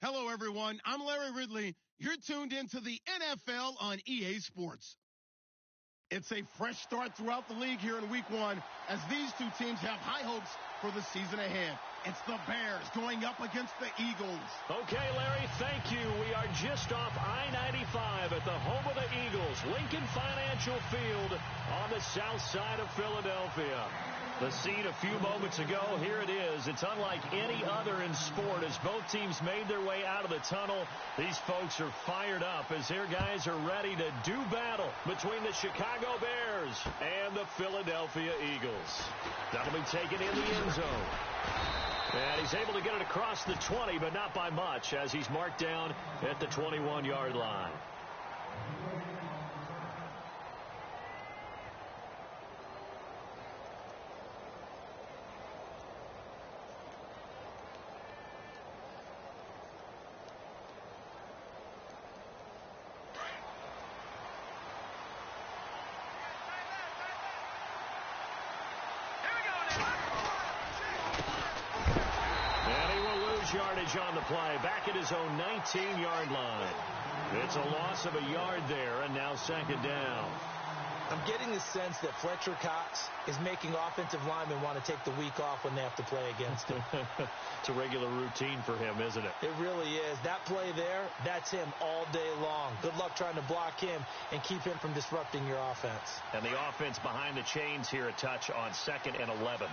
Hello, everyone. I'm Larry Ridley. You're tuned into the NFL on EA Sports. It's a fresh start throughout the league here in Week 1 as these two teams have high hopes for the season ahead. It's the Bears going up against the Eagles. Okay, Larry, thank you. We are just off I-95 at the home of the Eagles, Lincoln Financial Field on the south side of Philadelphia. The scene a few moments ago, here it is. It's unlike any other in sport as both teams made their way out of the tunnel. These folks are fired up as their guys are ready to do battle between the Chicago Bears and the Philadelphia Eagles. That'll be taken in the end zone. And he's able to get it across the 20, but not by much as he's marked down at the 21-yard line. Yardage on the play, back at his own 19-yard line. It's a loss of a yard there, and now second down. I'm getting the sense that Fletcher Cox is making offensive linemen want to take the week off when they have to play against him. It's a regular routine for him, isn't it? It really is. That play there, that's him all day long. Good luck trying to block him and keep him from disrupting your offense. And the offense behind the chains here a touch on 2nd and 11.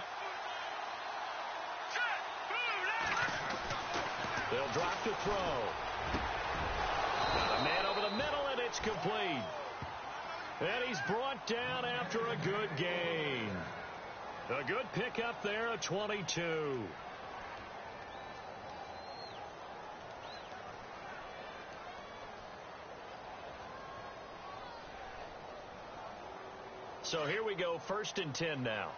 They'll drop to throw. Got a man over the middle, and it's complete. And he's brought down after a good gain. A good pickup there, a 22. So here we go, 1st and 10 now.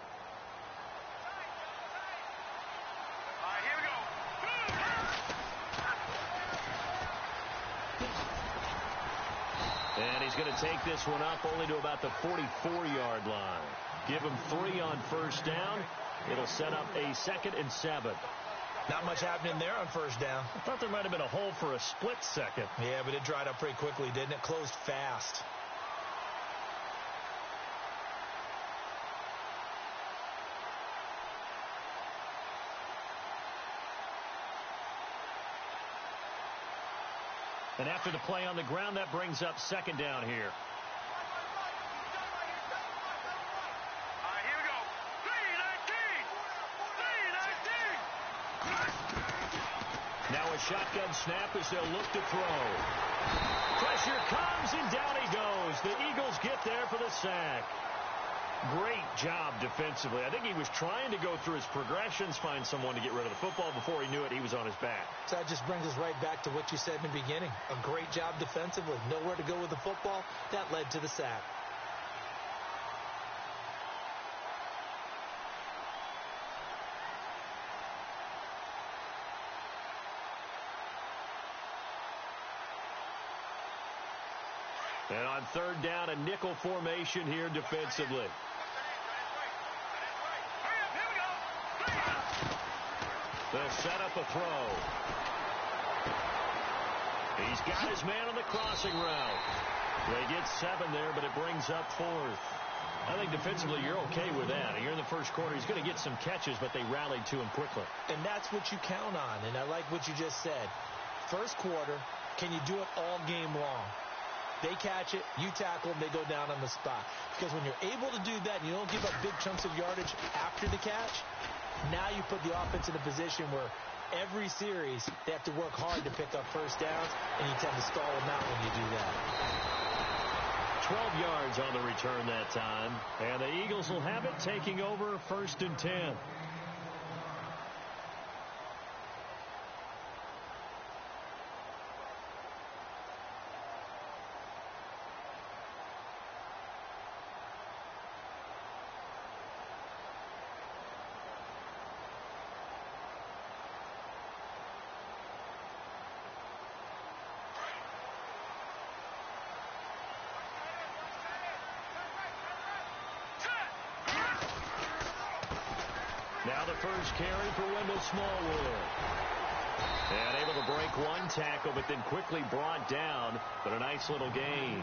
And he's going to take this one up only to about the 44-yard line. Give him 3 on 1st down. It'll set up a 2nd and 7. Not much happening there on 1st down. I thought there might have been a hole for a split second. Yeah, but it dried up pretty quickly, didn't it? Closed fast. And after the play on the ground, that brings up 2nd down here. Here we go. 3-19. Now a shotgun snap as they'll look to throw. Pressure comes, and down he goes. The Eagles get there for the sack. Great job defensively. I think he was trying to go through his progressions, find someone to get rid of the football. Before he knew it, he was on his back. So that just brings us right back to what you said in the beginning. A great job defensively. Nowhere to go with the football. That led to the sack. And on 3rd down, a nickel formation here defensively. They'll set up a throw. He's got his man on the crossing route. They get 7 there, but it brings up 4th. I think defensively you're okay with that. You're in the first quarter. He's going to get some catches, but they rallied to him quickly. And that's what you count on, and I like what you just said. First quarter, can you do it all game long? They catch it, you tackle them, they go down on the spot. Because when you're able to do that and you don't give up big chunks of yardage after the catch, now you put the offense in a position where every series they have to work hard to pick up 1st downs, and you tend to stall them out when you do that. 12 yards on the return that time, and the Eagles will have it, taking over 1st and 10. Now the first carry for Wendell Smallwood. And able to break one tackle, but then quickly brought down. But a nice little gain.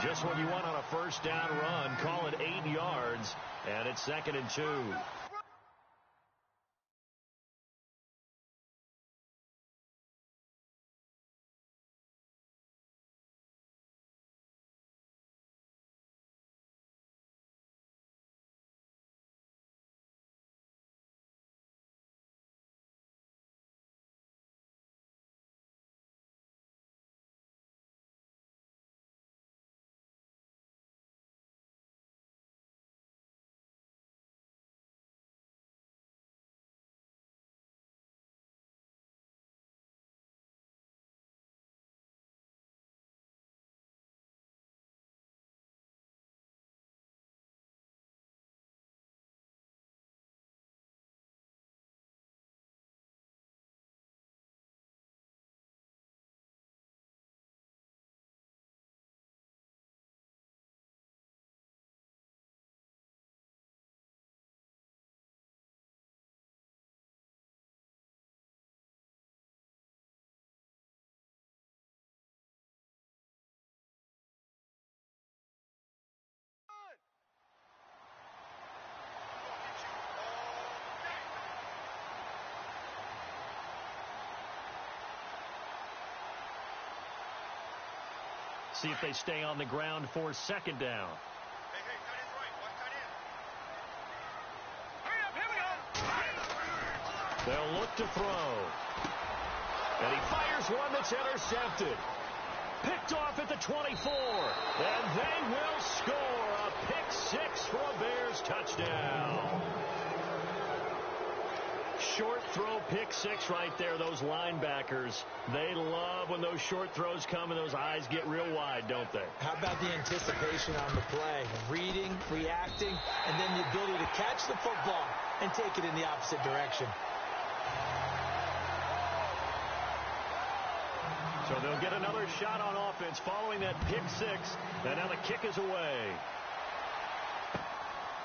Just what you want on a first down run. Call it 8 yards. And it's 2nd and 2. See if they stay on the ground for 2nd down. Hey, cut in right. Watch cut in. Hurry up, here we go. They'll look to throw. And he fires one that's intercepted. Picked off at the 24. And they will score a pick 6 for a Bears touchdown. Short throw pick 6 right there. Those linebackers, they love when those short throws come and those eyes get real wide, don't they? How about the anticipation on the play? Reading, reacting, and then the ability to catch the football and take it in the opposite direction. So they'll get another shot on offense following that pick 6. And now the kick is away.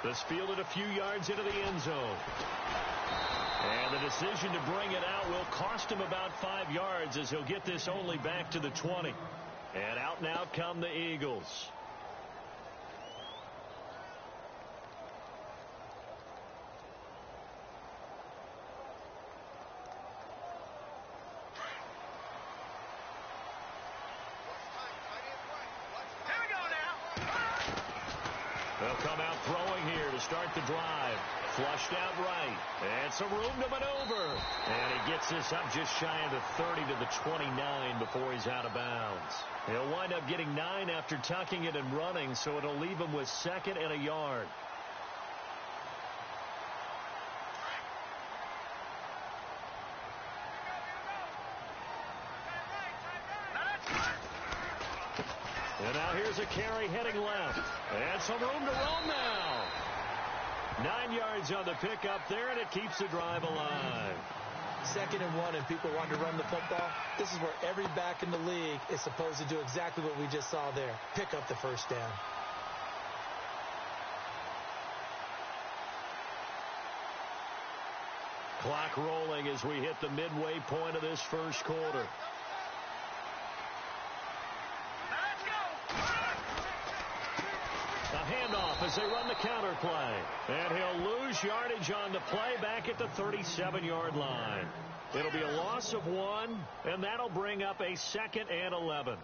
This fielded a few yards into the end zone. And the decision to bring it out will cost him about 5 yards as he'll get this only back to the 20. And out now come the Eagles. They'll come out throwing here to start the drive. Flushed out right. And some room to maneuver. And he gets this up just shy of the 30 to the 29 before he's out of bounds. He'll wind up getting 9 after tucking it and running, so it'll leave him with 2nd and a yard. And now here's a carry heading left. And some room to roam now. 9 yards on the pickup there, and it keeps the drive alive. 2nd and 1, and people want to run the football. This is where every back in the league is supposed to do exactly what we just saw there. Pick up the first down. Clock rolling as we hit the midway point of this first quarter. Handoff as they run the counter play. And he'll lose yardage on the play back at the 37-yard line. It'll be a loss of 1, and that'll bring up a 2nd and 11.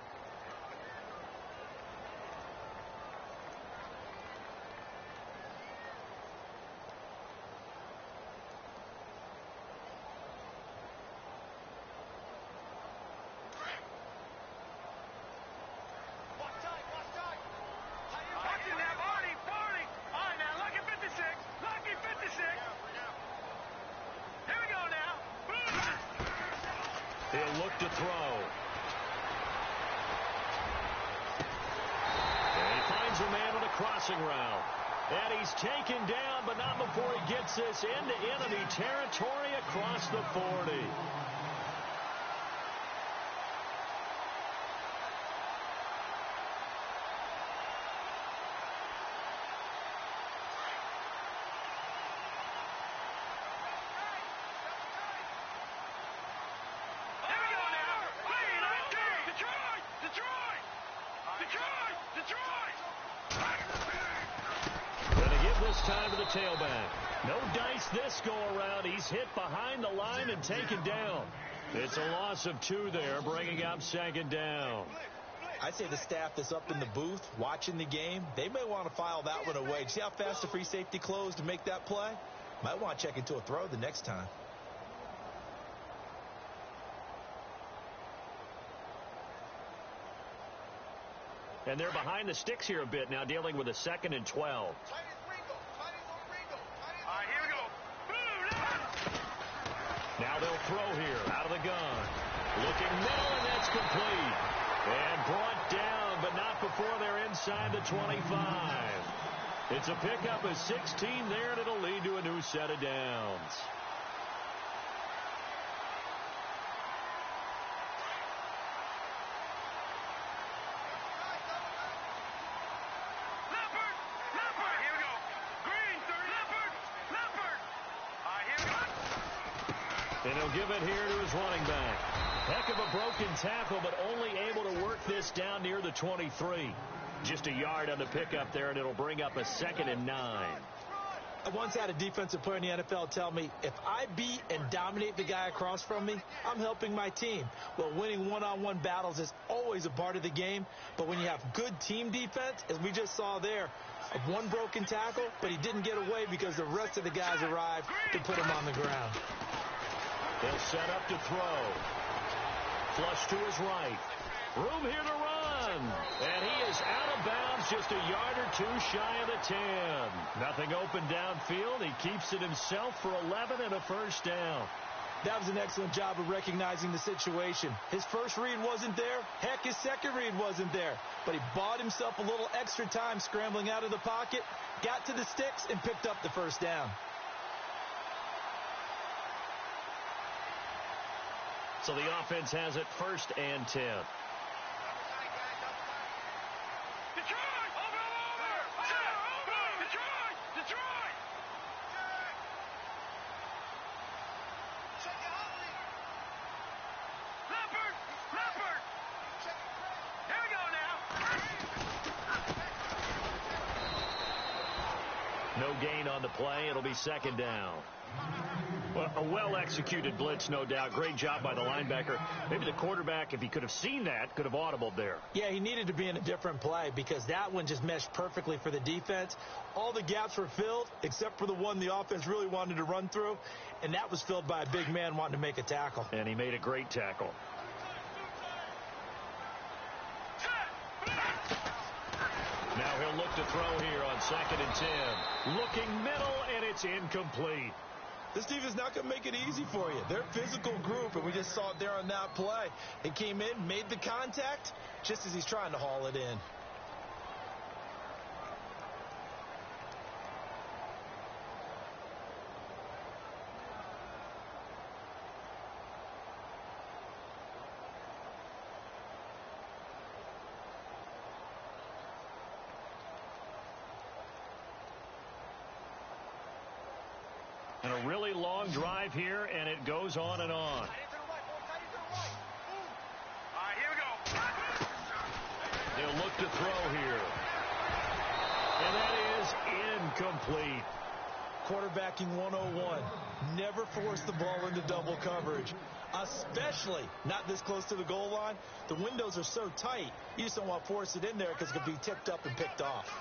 He'll look to throw. And he finds a man on a crossing route. And he's taken down, but not before he gets this into enemy territory across the 40. time to the tailback. No dice this go-around. He's hit behind the line and taken down. It's a loss of 2 there, bringing up 2nd down. I say the staff that's up in the booth watching the game, they may want to file that one away. See how fast the free safety closed to make that play? Might want to check into a throw the next time. And they're behind the sticks here a bit now, dealing with a 2nd and 12. Now they'll throw here out of the gun. Looking middle, and that's complete. And brought down, but not before they're inside the 25. It's a pickup of 16 there, and it'll lead to a new set of downs. And he'll give it here to his running back. Heck of a broken tackle, but only able to work this down near the 23. Just a yard on the pickup there, and it'll bring up a 2nd and 9. I once had a defensive player in the NFL tell me, if I beat and dominate the guy across from me, I'm helping my team. Well, winning one-on-one battles is always a part of the game, but when you have good team defense, as we just saw there, one broken tackle, but he didn't get away because the rest of the guys arrived to put him on the ground. They'll set up to throw. Flush to his right. Room here to run. And he is out of bounds, just a yard or 2 shy of the 10. Nothing open downfield. He keeps it himself for 11 and a first down. That was an excellent job of recognizing the situation. His first read wasn't there. Heck, his second read wasn't there. But he bought himself a little extra time scrambling out of the pocket, got to the sticks, and picked up the first down. So the offense has it 1st and 10. No gain on the play. It'll be 2nd down. Well, a well-executed blitz, no doubt. Great job by the linebacker. Maybe the quarterback, if he could have seen that, could have audibled there. Yeah, he needed to be in a different play because that one just meshed perfectly for the defense. All the gaps were filled except for the one the offense really wanted to run through, and that was filled by a big man wanting to make a tackle. And he made a great tackle. Now he'll look to throw here on 2nd and 10. Looking middle, and it's incomplete. This defense not going to make it easy for you. They're a physical group, and we just saw it there on that play. He came in, made the contact, just as he's trying to haul it in. And a really long drive here, and it goes on and on. They'll look to throw here. And that is incomplete. Quarterbacking 101. Never force the ball into double coverage, especially not this close to the goal line. The windows are so tight, you just don't want to force it in there because it could be tipped up and picked off.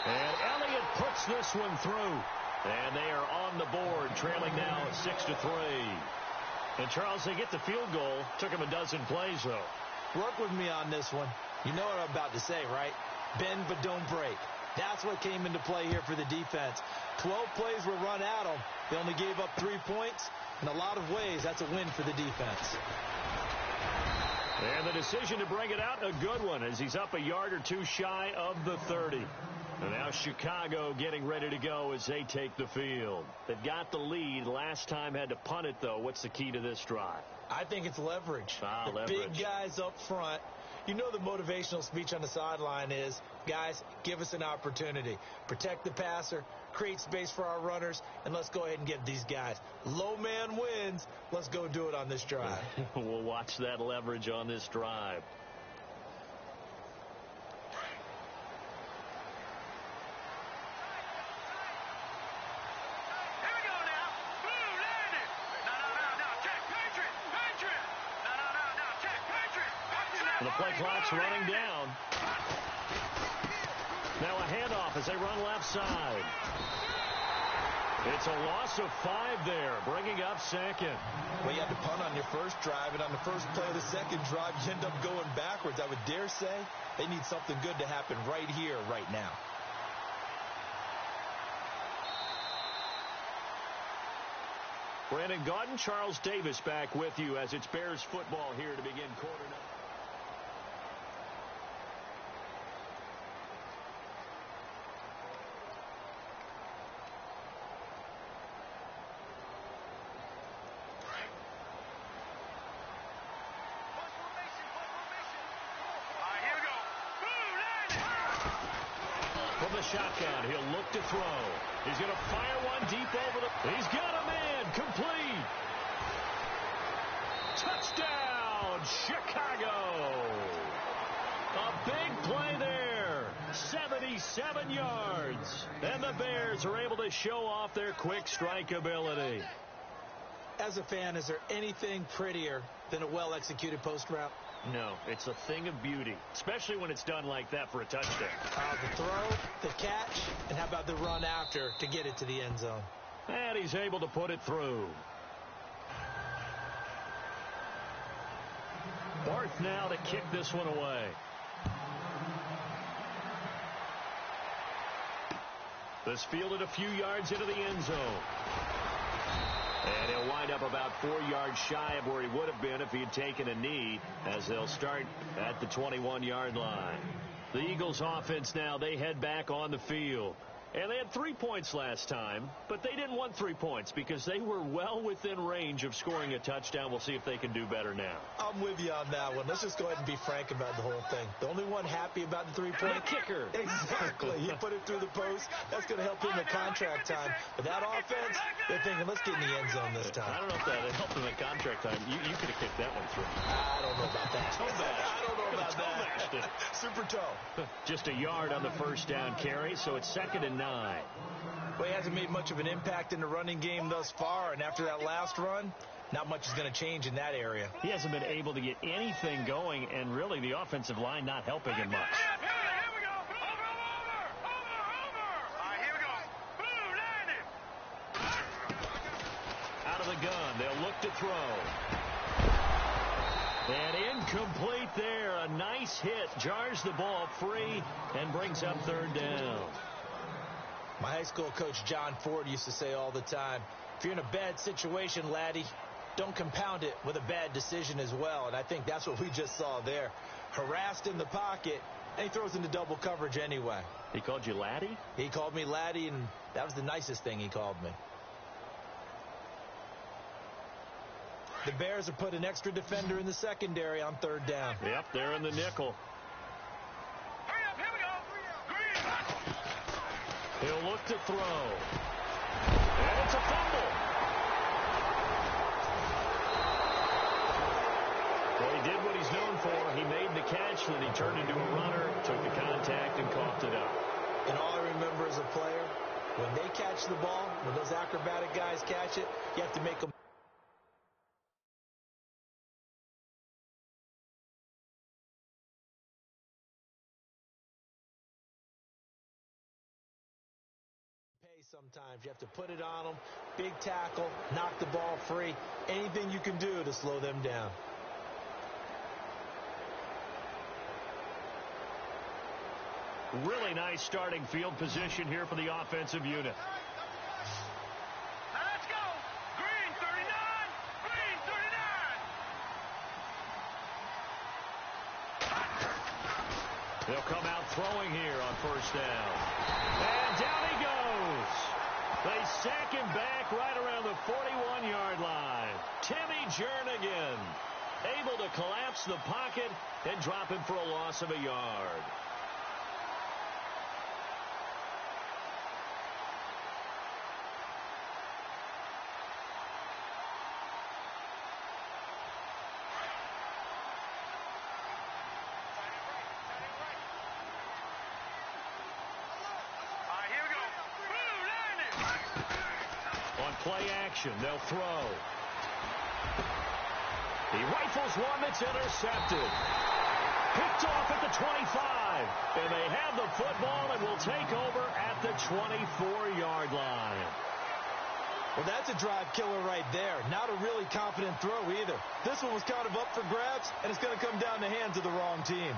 And Elliott puts this one through. And they are on the board, trailing now 6-3. And, Charles, they get the field goal. Took him a dozen plays, though. Work with me on this one. You know what I'm about to say, right? Bend but don't break. That's what came into play here for the defense. 12 plays were run at them. They only gave up 3 points. In a lot of ways, that's a win for the defense. And the decision to bring it out, a good one, as he's up a yard or 2 shy of the 30. And now Chicago getting ready to go as they take the field. They've got the lead. Last time had to punt it, though. What's the key to this drive? I think it's leverage. The leverage. Big guys up front. You know the motivational speech on the sideline is, guys, give us an opportunity. Protect the passer, create space for our runners, and let's go ahead and get these guys. Low man wins. Let's go do it on this drive. We'll watch that leverage on this drive. The play clock's running down. Now a handoff as they run left side. It's a loss of 5 there, bringing up second. Well, you had to punt on your first drive, and on the first play of the second drive, you end up going backwards. I would dare say they need something good to happen right here, right now. Brandon Gaudin, Charles Davis back with you as it's Bears football here to begin quarter number. From the shotgun, he'll look to throw. He's going to fire one deep over the... He's got a man. Complete. Touchdown, Chicago. A big play there. 77 yards. And the Bears are able to show off their quick strike ability. As a fan, is there anything prettier than a well-executed post route? No, it's a thing of beauty, especially when it's done like that for a touchdown. The throw, the catch, and how about the run after to get it to the end zone? And he's able to put it through. Barth now to kick this one away. This fielded a few yards into the end zone. And he'll wind up about 4 yards shy of where he would have been if he had taken a knee, as they'll start at the 21-yard line. The Eagles offense now, they head back on the field. And they had 3 points last time, but they didn't want 3 points because they were well within range of scoring a touchdown. We'll see if they can do better now. I'm with you on that one. Let's just go ahead and be frank about the whole thing. The only one happy about the 3-point kicker. Exactly. He put it through the post. That's going to help him at contract time. But that offense, they're thinking, let's get in the end zone this time. I don't know if that helped him at contract time. You could have kicked that one through. I don't know about that. I don't know about that. Super toe. Just a yard on the first down carry, so it's 2nd and 9. Well, he hasn't made much of an impact in the running game thus far, and after that last run, not much is going to change in that area. He hasn't been able to get anything going, and really the offensive line not helping him much. Here we go. Out of the gun, they'll look to throw. And incomplete there. A nice hit. Jars the ball free and brings up 3rd down. My high school coach, John Ford, used to say all the time, if you're in a bad situation, laddie, don't compound it with a bad decision as well. And I think that's what we just saw there. Harassed in the pocket, and he throws into double coverage anyway. He called you laddie? He called me laddie, and that was the nicest thing he called me. The Bears have put an extra defender in the secondary on 3rd down. Yep, they're in the nickel. He'll look to throw. And it's a fumble. Well, he did what he's known for. He made the catch, then he turned into a runner, took the contact, and coughed it up. And all I remember as a player, when they catch the ball, when those acrobatic guys catch it, you have to make them sometimes. You have to put it on them, big tackle, knock the ball free, anything you can do to slow them down. Really nice starting field position here for the offensive unit. Now let's go. Green 39. Green 39. They'll come out throwing here on 1st down. And down he goes. They sack him back right around the 41-yard line. Timmy Jernigan able to collapse the pocket and drop him for a loss of a yard. Play action. They'll throw. He rifles one that's intercepted. Picked off at the 25. And they have the football and will take over at the 24-yard line. Well, that's a drive killer right there. Not a really confident throw either. This one was kind of up for grabs, and it's going to come down the hands of the wrong team.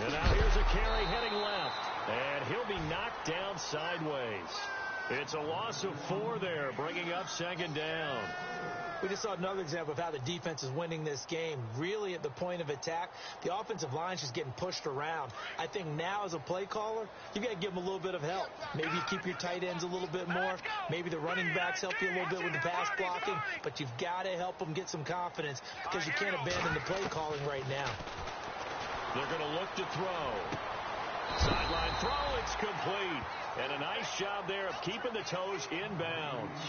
And now here's a carry heading left. And he'll be knocked down sideways. It's a loss of 4 there, bringing up second down. We just saw another example of how the defense is winning this game. Really at the point of attack, the offensive line's just getting pushed around. I think now as a play caller, you've got to give them a little bit of help. Maybe you keep your tight ends a little bit more. Maybe the running backs help you a little bit with the pass blocking. But you've got to help them get some confidence because you can't abandon the play calling right now. They're going to look to throw. Sideline throw, it's complete. And a nice job there of keeping the toes inbounds.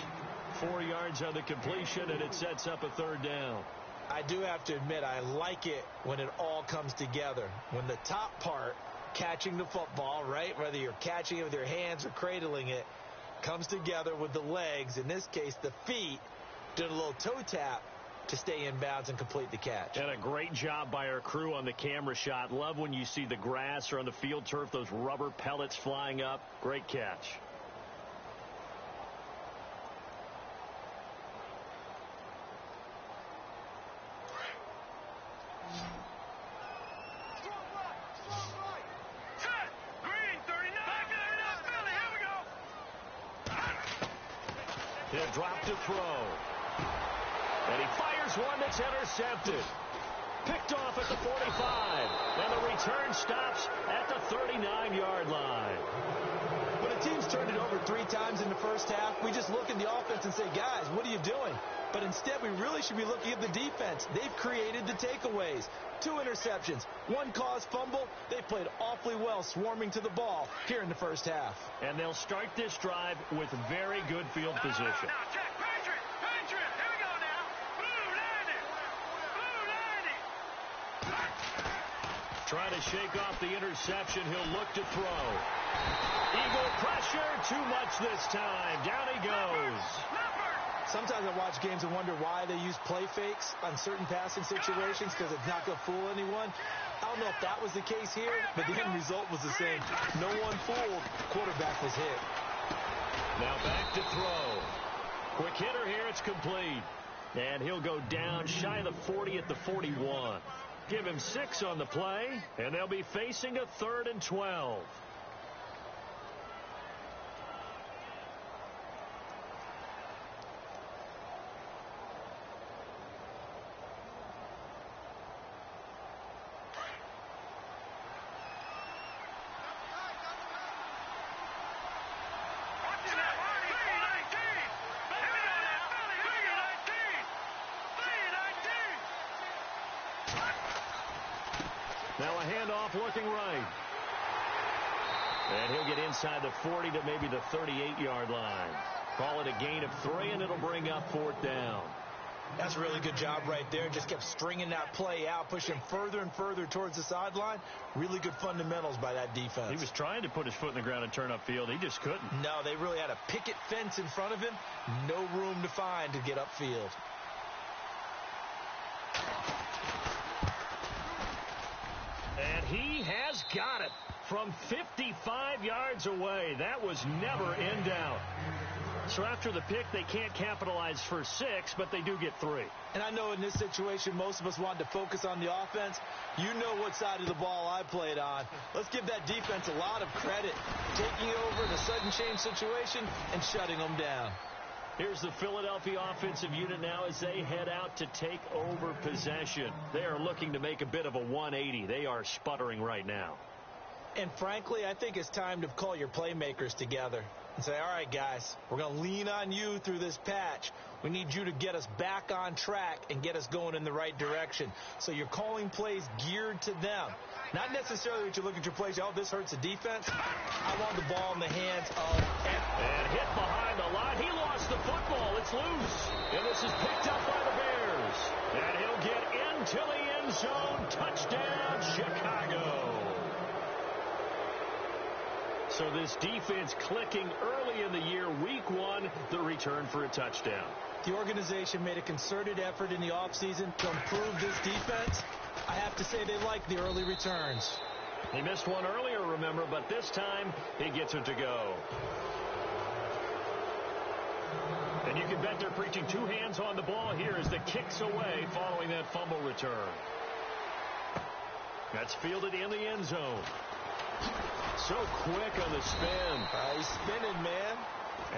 4 yards on the completion, and it sets up a third down. I do have to admit, I like it when it all comes together. When the top part, catching the football, right, whether you're catching it with your hands or cradling it, comes together with the legs, in this case the feet, doing a little toe tap to stay in bounds and complete the catch. And a great job by our crew on the camera shot. Love when you see the grass or on the field turf, those rubber pellets flying up. Great catch. He'll drop to throw. And he fires one that's intercepted. Picked off at the 45. And the return stops at the 39-yard line. When a team's turned it over 3 times in the first half, we just look at the offense and say, guys, what are you doing? But instead, we really should be looking at the defense. They've created the takeaways. 2 interceptions, 1 caused fumble. They played awfully well swarming to the ball here in the first half. And they'll start this drive with very good field position. Now, check. Patriot. Here we go now. Blue 90. Trying to shake off the interception. He'll look to throw. Eagle pressure. Too much this time. Down he goes. Sometimes I watch games and wonder why they use play fakes on certain passing situations because it's not going to fool anyone. I don't know if that was the case here, but the end result was the same. No one fooled. Quarterback was hit. Now back to throw. Quick hitter here. It's complete. And he'll go down shy of the 40 at the 41. Give him 6 on the play, and they'll be facing a 3rd and 12. Now a handoff looking right. And he'll get inside the 40 to maybe the 38-yard line. Call it a gain of 3, and it'll bring up 4th down. That's a really good job right there. Just kept stringing that play out, pushing further and further towards the sideline. Really good fundamentals by that defense. He was trying to put his foot in the ground and turn upfield. He just couldn't. No, they really had a picket fence in front of him. No room to find to get upfield. And he has got it from 55 yards away. That was never in doubt. So after the pick, they can't capitalize for 6, but they do get 3. And I know in this situation, most of us wanted to focus on the offense. You know what side of the ball I played on. Let's give that defense a lot of credit. Taking over in a sudden change situation and shutting them down. Here's the Philadelphia offensive unit now as they head out to take over possession. They are looking to make a bit of a 180. They are sputtering right now. And frankly, I think it's time to call your playmakers together and say, all right, guys, we're going to lean on you through this patch. We need you to get us back on track and get us going in the right direction. So you're calling plays geared to them. Not necessarily that you look at your plays, oh, this hurts the defense. I want the ball in the hands of... And hit behind the line. He lost the football. It's loose. And this is picked up by the Bears. And he'll get into the end end zone. Touchdown, Chicago. So this defense clicking early in the year, week one, the return for a touchdown. The organization made a concerted effort in the offseason to improve this defense. I have to say they like the early returns. He missed one earlier, remember, but this time he gets it to go. And you can bet they're preaching two hands on the ball here as the kick's away following that fumble return. That's fielded in the end zone. So quick on the spin. He's spinning, man.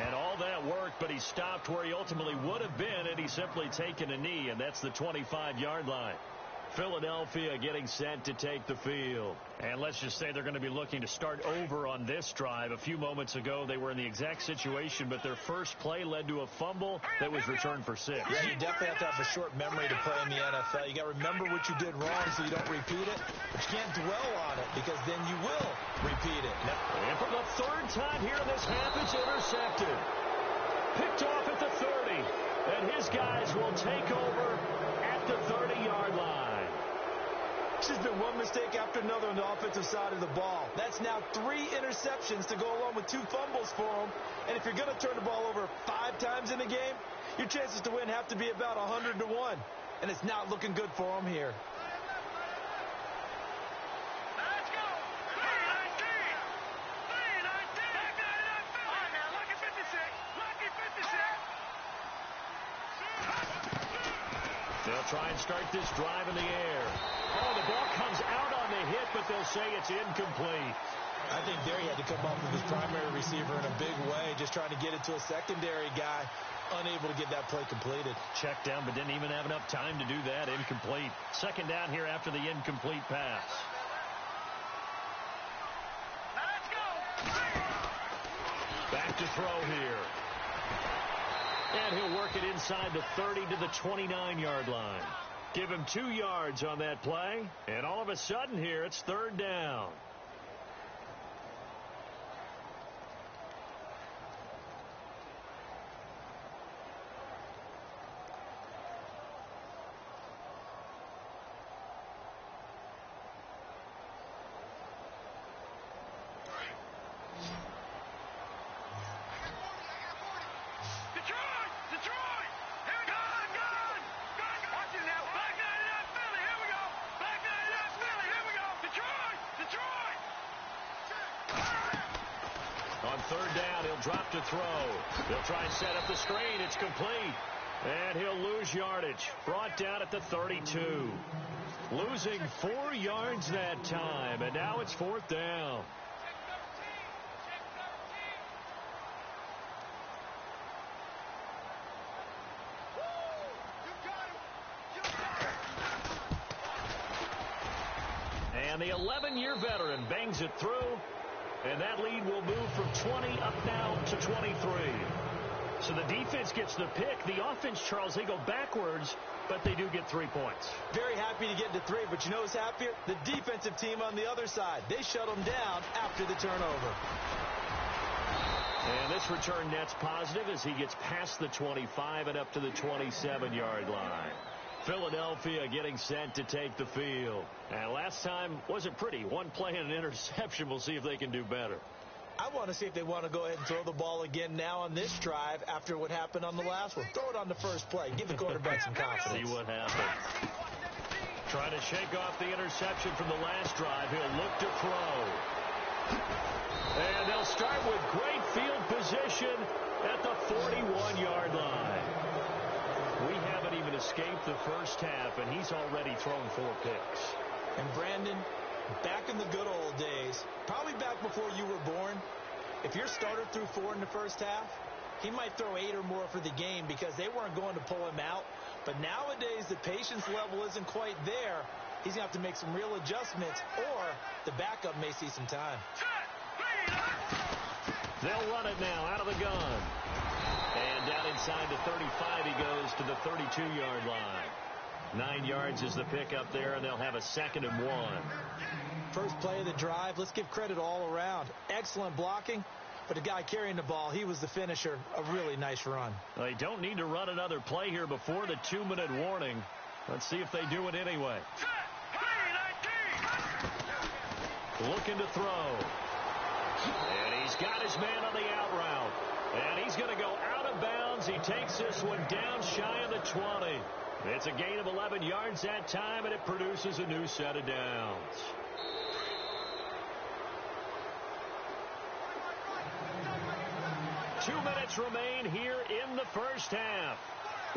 And all that worked, but he stopped where he ultimately would have been had he simply taken a knee, and that's the 25-yard line. Philadelphia getting set to take the field. And let's just say they're going to be looking to start over on this drive. A few moments ago, they were in the exact situation, but their first play led to a fumble that was returned for 6. Yeah, you definitely have to have a short memory to play in the NFL. You got to remember what you did wrong so you don't repeat it. But you can't dwell on it because then you will repeat it. And for the third time here in this half, it's intercepted. Picked off at the 30. And his guys will take over at the 30-yard line. There's been one mistake after another on the offensive side of the ball. That's now 3 interceptions to go along with 2 fumbles for him. And if you're going to turn the ball over 5 times in a game, your chances to win have to be about 100 to 1. And it's not looking good for him here. Let's go. 319. 319. Back there in that field. All right, now, lucky 56. Lucky 56. They'll try and start this drive in the air. Oh, the ball comes out on the hit, but they'll say it's incomplete. I think there he had to come up with his primary receiver in a big way, just trying to get it to a secondary guy, unable to get that play completed. Checked down, but didn't even have enough time to do that. Incomplete. Second down here after the incomplete pass. Now let's go. Back to throw here. And he'll work it inside the 30 to the 29-yard line. Give him 2 yards on that play, and all of a sudden here, it's third down. Third down, he'll drop to throw. They'll try and set up the screen. It's complete. And he'll lose yardage. Brought down at the 32. Losing 4 yards that time. And now it's fourth down. And the 11-year veteran bangs it through. And that lead will move from 20 up now to 23. So the defense gets the pick. The offense, Charles, they go backwards, but they do get 3 points. Very happy to get to 3, but you know who's happier? The defensive team on the other side. They shut them down after the turnover. And this return net's positive as he gets past the 25 and up to the 27-yard line. Philadelphia getting set to take the field. And last time wasn't pretty. One play and an interception. We'll see if they can do better. I want to see if they want to go ahead and throw the ball again now on this drive after what happened on the last one. Throw it on the first play. Give the quarterback some confidence. See what happens. Trying to shake off the interception from the last drive. He'll look to throw. And they'll start with great field position at the 41-yard line. We haven't even escaped the first half, and he's already thrown 4 picks. And Brandon, back in the good old days, probably back before you were born, if your starter threw 4 in the first half, he might throw 8 or more for the game because they weren't going to pull him out. But nowadays, the patience level isn't quite there. He's going to have to make some real adjustments, or the backup may see some time. They'll run it now out of the gun. And down inside the 35, he goes to the 32-yard line. 9 yards is the pickup there, and they'll have a 2nd and 1. First play of the drive, let's give credit all around. Excellent blocking, but the guy carrying the ball, he was the finisher. A really nice run. They don't need to run another play here before the 2-minute warning. Let's see if they do it anyway. looking to throw. And he's got his man on the out route. And he's going to go out of bounds. He takes this one down shy of the 20. It's a gain of 11 yards that time, and it produces a new set of downs. Two minutes remain here in the first half.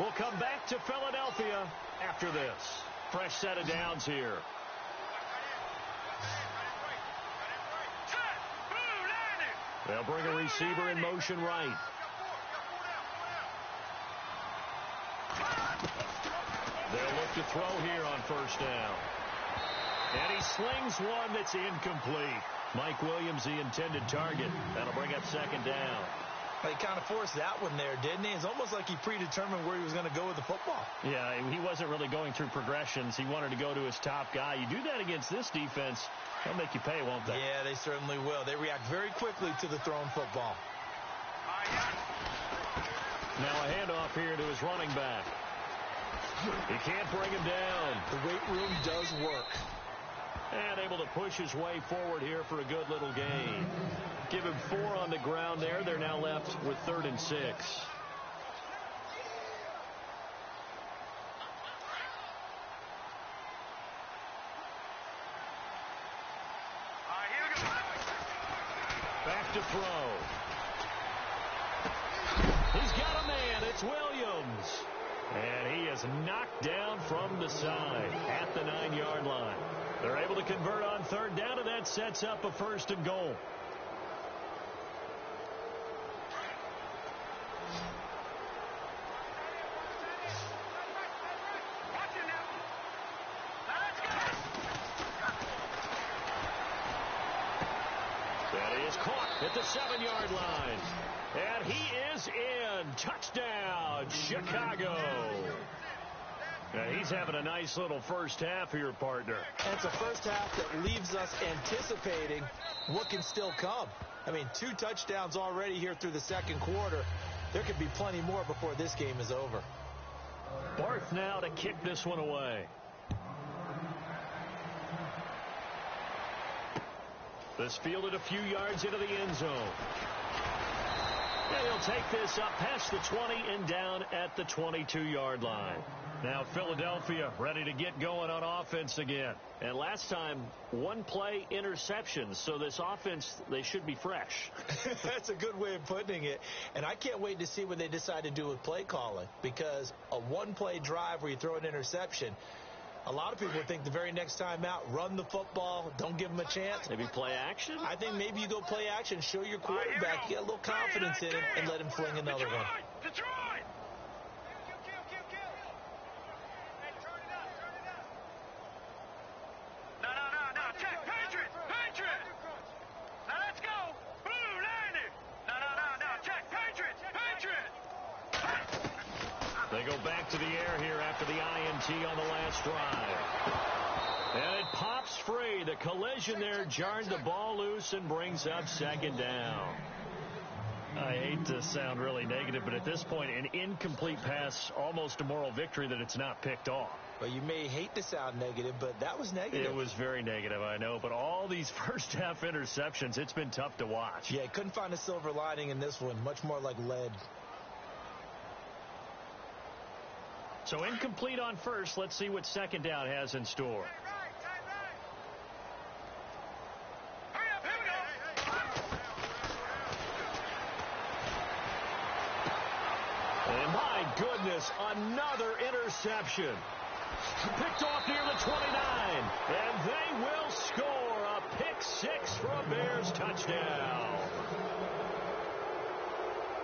We'll come back to Philadelphia after this. Fresh set of downs here. They'll bring a receiver in motion right. They'll look to throw here on first down. And he slings one that's incomplete. Mike Williams, the intended target. That'll bring up second down. He kind of forced that one there, didn't he? It's almost like he predetermined where he was going to go with the football. Yeah, he wasn't really going through progressions. He wanted to go to his top guy. You do that against this defense, they'll make you pay, won't they? Yeah, they certainly will. They react very quickly to the thrown football. Now a handoff here to his running back. He can't bring him down. The weight room does work. And able to push his way forward here for a good little gain. Give him 4 on the ground there. They're now left with 3rd and 6. Back to throw. He's got a man. It's Williams. And he is knocked down from the side at the 9-yard line. They're able to convert on 3rd down, and that sets up a 1st and goal. That is caught at the 7-yard line. And he is in. Touchdown, Chicago. Now he's having a nice little first half here, partner. And it's a first half that leaves us anticipating what can still come. I mean, 2 touchdowns already here through the second quarter. There could be plenty more before this game is over. Barth now to kick this one away. This fielded a few yards into the end zone. And he'll take this up past the 20 and down at the 22-yard line. Now Philadelphia ready to get going on offense again. And last time, 1-play interceptions. So this offense, they should be fresh. That's a good way of putting it. And I can't wait to see what they decide to do with play calling. Because a 1-play drive where you throw an interception, a lot of people would think the very next time out, run the football, don't give them a chance. Maybe play action? I think maybe you go play action, show your quarterback, get a little confidence in him, and let him fling another one. Detroit! No. Check. Patriot! Now let's go! Blue, landed! No. Check. Patriot! They go back to the air here after the INT on the last drive. And it pops free. The collision there jarred the ball loose and brings up second down. I hate to sound really negative, but at this point, an incomplete pass, almost a moral victory that it's not picked off. Well, you may hate to sound negative, but that was negative. It was very negative, I know. But all these first-half interceptions, it's been tough to watch. Yeah, couldn't find a silver lining in this one. Much more like lead. So incomplete on first. Let's see what second down has in store. And my goodness, another interception. Picked off near the 29. And they will score a pick-6 for a Bears touchdown.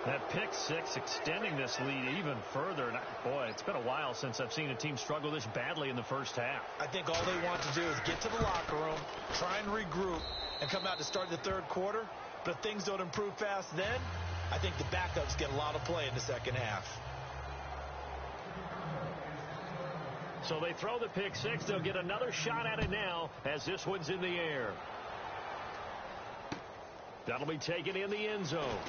That pick-6 extending this lead even further. And boy, it's been a while since I've seen a team struggle this badly in the first half. I think all they want to do is get to the locker room, try and regroup, and come out to start the third quarter. But if things don't improve fast then, I think the backups get a lot of play in the second half. So they throw the pick-6. They'll get another shot at it now as this one's in the air. That'll be taken in the end zone.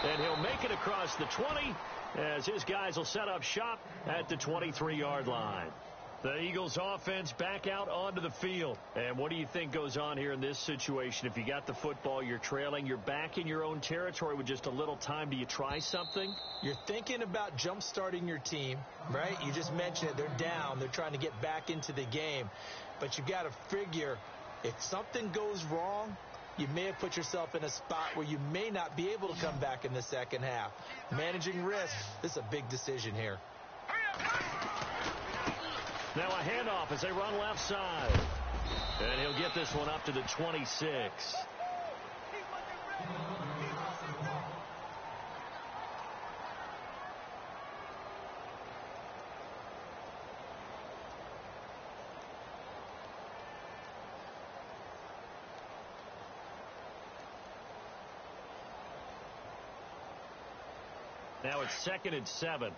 And he'll make it across the 20 as his guys will set up shop at the 23-yard line. The Eagles offense back out onto the field. And what do you think goes on here in this situation? If you got the football, you're trailing, you're back in your own territory with just a little time. Do you try something? You're thinking about jump-starting your team, right? You just mentioned it. They're down. They're trying to get back into the game. But you got to figure if something goes wrong, you may have put yourself in a spot where you may not be able to come back in the second half. Managing risk, this is a big decision here. Now a handoff as they run left side. And he'll get this one up to the 26. Now it's 2nd and 7.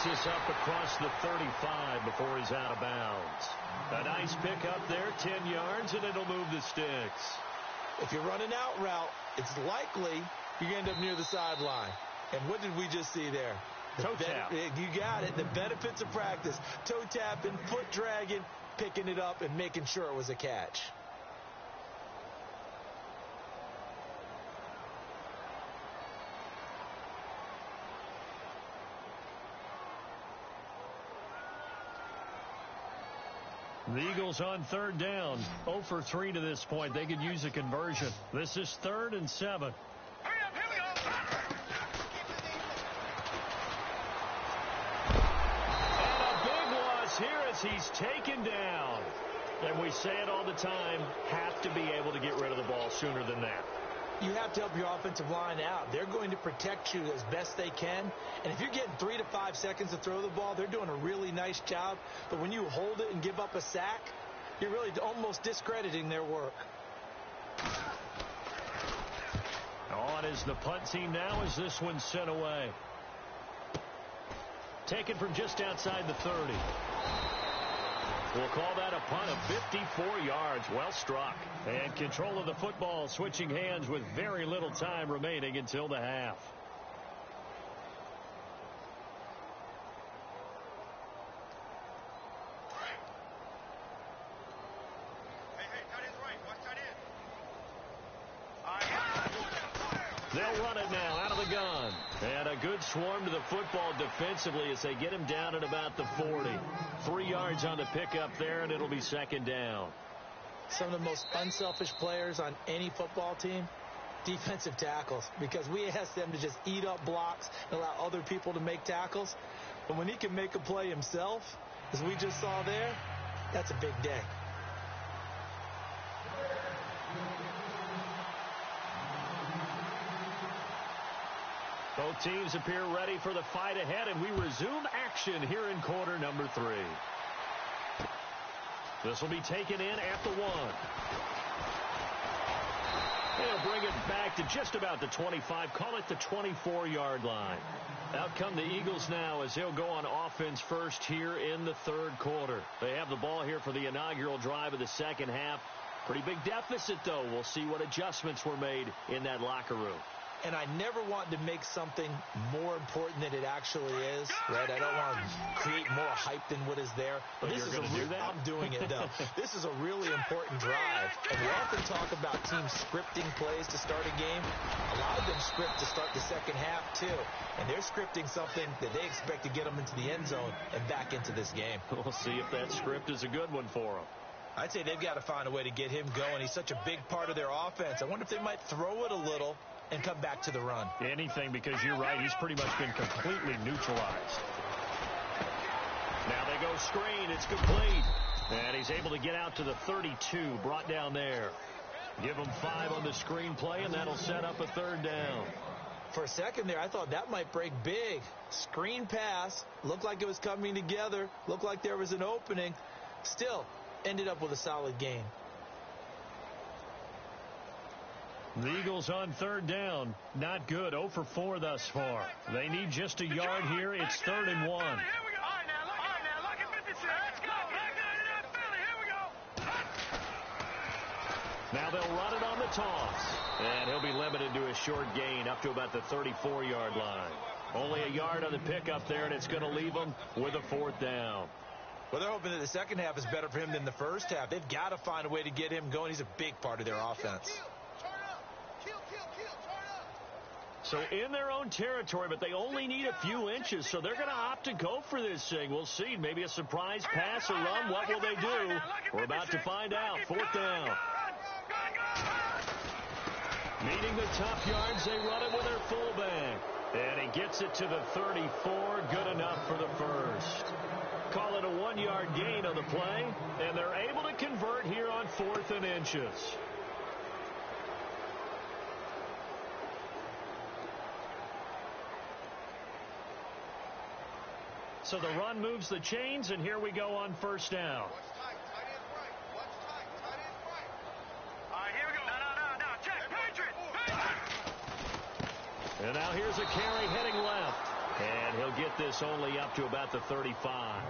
This up across the 35 before he's out of bounds. A nice pick up there, 10 yards, and it'll move the sticks. If you run an out route, it's likely you're going to end up near the sideline. And what did we just see there? Toe tap. You got it. The benefits of practice. Toe tapping, foot dragging, picking it up, and making sure it was a catch. The Eagles on 3rd down. 0 for 3 to this point. They could use a conversion. This is 3rd and 7. Hurry up, here we go. And a big loss here as he's taken down. And we say it all the time, have to be able to get rid of the ball sooner than that. You have to help your offensive line out. They're going to protect you as best they can. And if you're getting 3 to 5 seconds to throw the ball, they're doing a really nice job. But when you hold it and give up a sack, you're really almost discrediting their work. On is the punt team now as this one's sent away. Taken from just outside the 30. We'll call that a punt of 54 yards. Well struck. And control of the football switching hands with very little time remaining until the half. They'll run it now out of the gun. And a good swarm to the football defensively as they get him down at about the 40. 3 yards on the pickup there, and it'll be 2nd down. Some of the most unselfish players on any football team, defensive tackles, because we ask them to just eat up blocks and allow other people to make tackles. But when he can make a play himself, as we just saw there, that's a big day. Both teams appear ready for the fight ahead, and we resume action here in quarter number 3. This will be taken in at the 1. They'll bring it back to just about the 25, call it the 24-yard line. Out come the Eagles now as they'll go on offense first here in the 3rd quarter. They have the ball here for the inaugural drive of the second half. Pretty big deficit, though. We'll see what adjustments were made in that locker room. And I never want to make something more important than it actually is, right? I don't want to create more hype than what is there. But this is I'm doing it, though. This is a really important drive. And we often talk about teams scripting plays to start a game. A lot of them script to start the second half, too. And they're scripting something that they expect to get them into the end zone and back into this game. We'll see if that script is a good one for them. I'd say they've got to find a way to get him going. He's such a big part of their offense. I wonder if they might throw it a little and come back to the run. Anything, because you're right, he's pretty much been completely neutralized. Now they go screen, it's complete. And he's able to get out to the 32, brought down there. Give him 5 on the screen play, and that'll set up a 3rd down. For a second there, I thought that might break big. Screen pass, looked like it was coming together, looked like there was an opening. Still, ended up with a solid gain. The Eagles on 3rd down. Not good. 0 for 4 thus far. They need just a yard here. It's 3rd and 1. Here we go. All right, now, look at 56. Let's go. Back in that Philly. Here we go. Now they'll run it on the toss. And he'll be limited to a short gain up to about the 34-yard line. Only a yard on the pickup there, and it's going to leave them with a 4th down. Well, they're hoping that the second half is better for him than the first half. They've got to find a way to get him going. He's a big part of their offense. So in their own territory, but they only need a few inches, so they're going to opt to go for this thing. We'll see. Maybe a surprise pass or run. What will they do? We're about to find out. 4th down. Needing the tough yards, they run it with their fullback. And he gets it to the 34. Good enough for the first. Call it a 1-yard gain on the play, and they're able to convert here on 4th and inches. So the run moves the chains, and here we go on 1st down. Here we go. No. Check. Patriot. And now here's a carry heading left. And he'll get this only up to about the 35.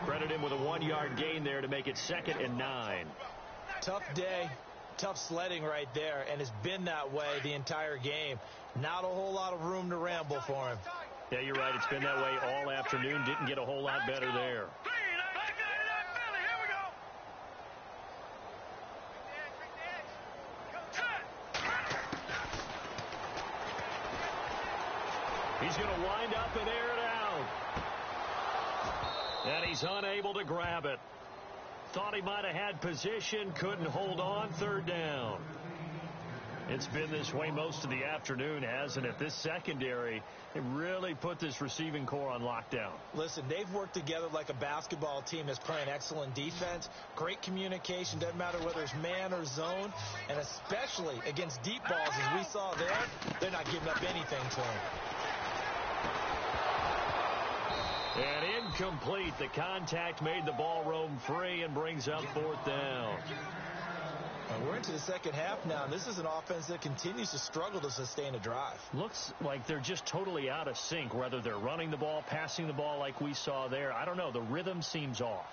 Credit him with a 1-yard gain there to make it 2nd and 9. Tough day. Tough sledding right there, and it's been that way the entire game. Not a whole lot of room to ramble for him. Yeah, you're right. It's been that way all afternoon. Didn't get a whole lot better there. Here we go. He's going to wind up and air it out. And he's unable to grab it. Thought he might have had position, couldn't hold on. 3rd down. It's been this way most of the afternoon, hasn't it? This secondary, it really put this receiving core on lockdown. Listen, they've worked together like a basketball team that's playing excellent defense, great communication, doesn't matter whether it's man or zone, and especially against deep balls, as we saw there, they're not giving up anything to him. And incomplete. The contact made the ball roam free and brings up 4th down. And we're into the second half now. This is an offense that continues to struggle to sustain a drive. Looks like they're just totally out of sync, whether they're running the ball, passing the ball like we saw there. I don't know. The rhythm seems off.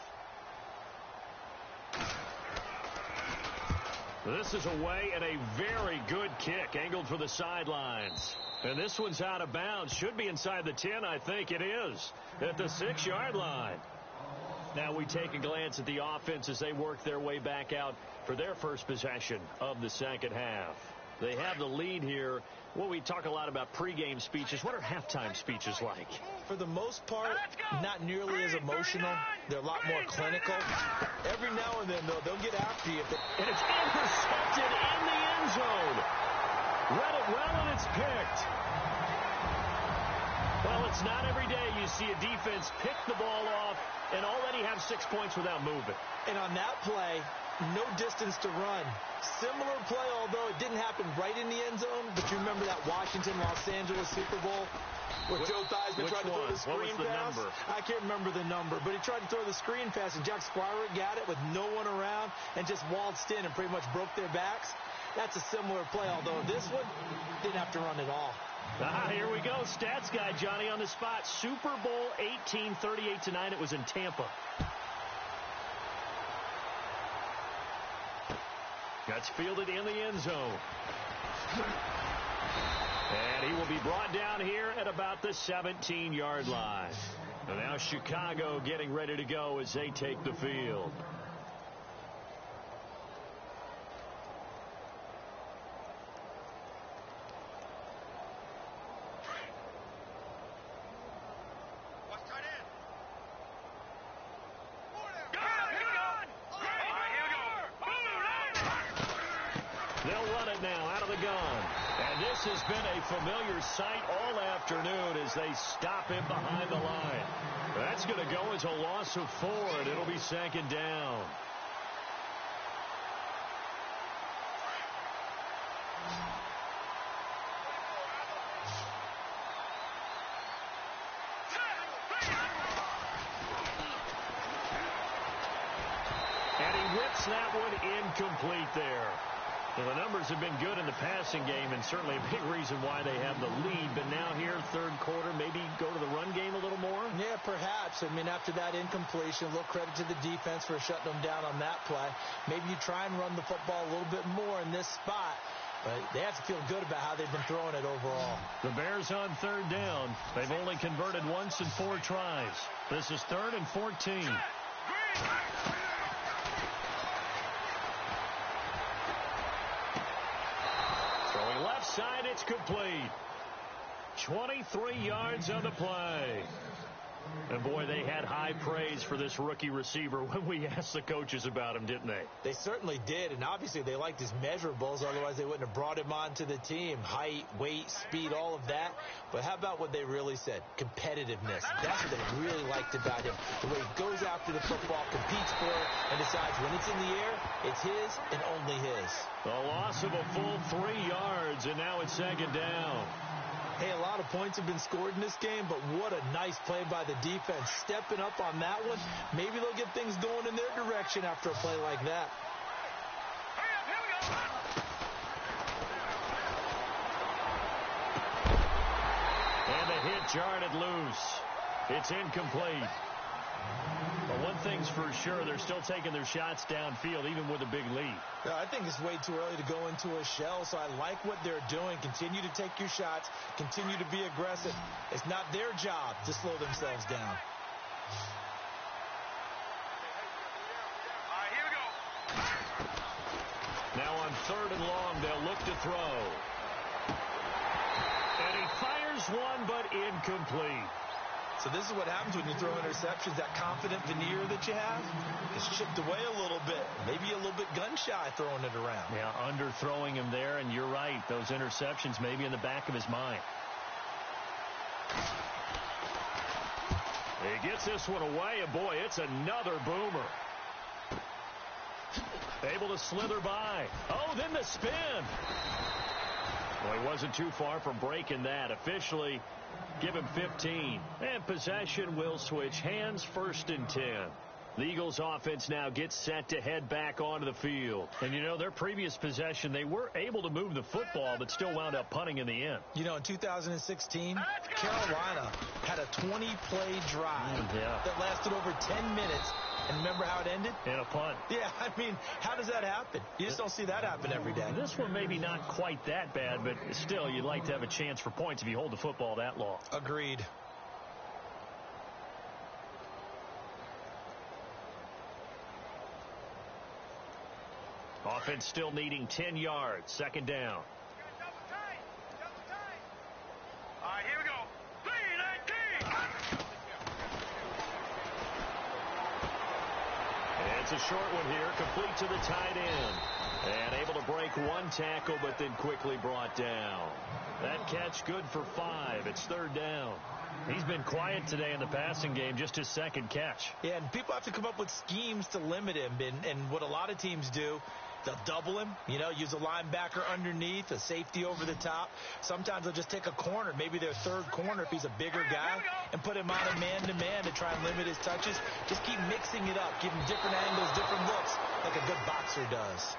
This is away and a very good kick angled for the sidelines. And this one's out of bounds. Should be inside the 10, I think. It is at the 6-yard line. Now we take a glance at the offense as they work their way back out for their first possession of the second half. They have the lead here. Well, we talk a lot about pregame speeches. What are halftime speeches like? For the most part, not nearly as emotional. They're a lot more clinical. Every now and then, though, they'll get after you. And it's intercepted in the end zone. Read it well, and it's picked. Well, it's not every day you see a defense pick the ball off and already have 6 points without moving. And on that play, no distance to run. Similar play, although it didn't happen right in the end zone, but you remember that Washington-Los Angeles Super Bowl where Joe Theismann tried to throw the screen pass? Number? I can't remember the number, but he tried to throw the screen pass, and Jack Squire got it with no one around and just waltzed in and pretty much broke their backs. That's a similar play, although this one didn't have to run at all. Here we go. Stats guy Johnny on the spot. Super Bowl 18, 38-9. It was in Tampa. That's fielded in the end zone. And he will be brought down here at about the 17-yard line. And now Chicago getting ready to go as they take the field. This has been a familiar sight all afternoon as they stop him behind the line. That's going to go as a loss of 4, and it'll be 2nd down. And he whips that one incomplete there. Well, the numbers have been good in the passing game, and certainly a big reason why they have the lead. But now here, third quarter, maybe go to the run game a little more? Yeah, perhaps. I mean, after that incompletion, a little credit to the defense for shutting them down on that play. Maybe you try and run the football a little bit more in this spot. But they have to feel good about how they've been throwing it overall. The Bears on third down. They've only converted once in 4 tries. This is 3rd and 14. Throwing left side, it's complete. 23 yards on the play. And, boy, they had high praise for this rookie receiver when we asked the coaches about him, didn't they? They certainly did, and obviously they liked his measurables. Otherwise, they wouldn't have brought him onto the team. Height, weight, speed, all of that. But how about what they really said? Competitiveness. That's what they really liked about him. The way he goes after the football, competes for it, and decides when it's in the air, it's his and only his. A loss of a full 3 yards, and now it's 2nd down. Hey, a lot of points have been scored in this game, but what a nice play by the defense. Stepping up on that one, maybe they'll get things going in their direction after a play like that. And the hit jarred it loose. It's incomplete. But one thing's for sure, they're still taking their shots downfield, even with a big lead. Yeah, I think it's way too early to go into a shell, so I like what they're doing. Continue to take your shots. Continue to be aggressive. It's not their job to slow themselves down. All right, here we go. Now on 3rd and long, they'll look to throw. And he fires one, but incomplete. So this is what happens when you throw interceptions. That confident veneer that you have is chipped away a little bit. Maybe a little bit gun-shy throwing it around. Yeah, underthrowing him there, and you're right. Those interceptions maybe in the back of his mind. He gets this one away, and boy, it's another boomer. Able to slither by. Oh, then the spin. Well, he wasn't too far from breaking that. Officially, give him 15. And possession will switch hands, 1st and 10. The Eagles offense now gets set to head back onto the field. And, you know, their previous possession, they were able to move the football, but still wound up punting in the end. You know, in 2016, Carolina had a 20-play drive that lasted over 10 minutes. And remember how it ended? In a punt. Yeah, I mean, how does that happen? You just don't see that happen every day. This one maybe not quite that bad, but still, you'd like to have a chance for points if you hold the football that long. Agreed. Offense still needing 10 yards. 2nd down. Double tight. All right, here we go. 3-19. It's a short one here, complete to the tight end. And able to break one tackle, but then quickly brought down. That catch good for 5. It's 3rd down. He's been quiet today in the passing game, just his 2nd catch. Yeah, and people have to come up with schemes to limit him. And what a lot of teams do, they'll double him, you know, use a linebacker underneath, a safety over the top. Sometimes they'll just take a corner, maybe their 3rd corner if he's a bigger guy, and put him on a man-to-man to try and limit his touches. Just keep mixing it up, give him different angles, different looks, like a good boxer does.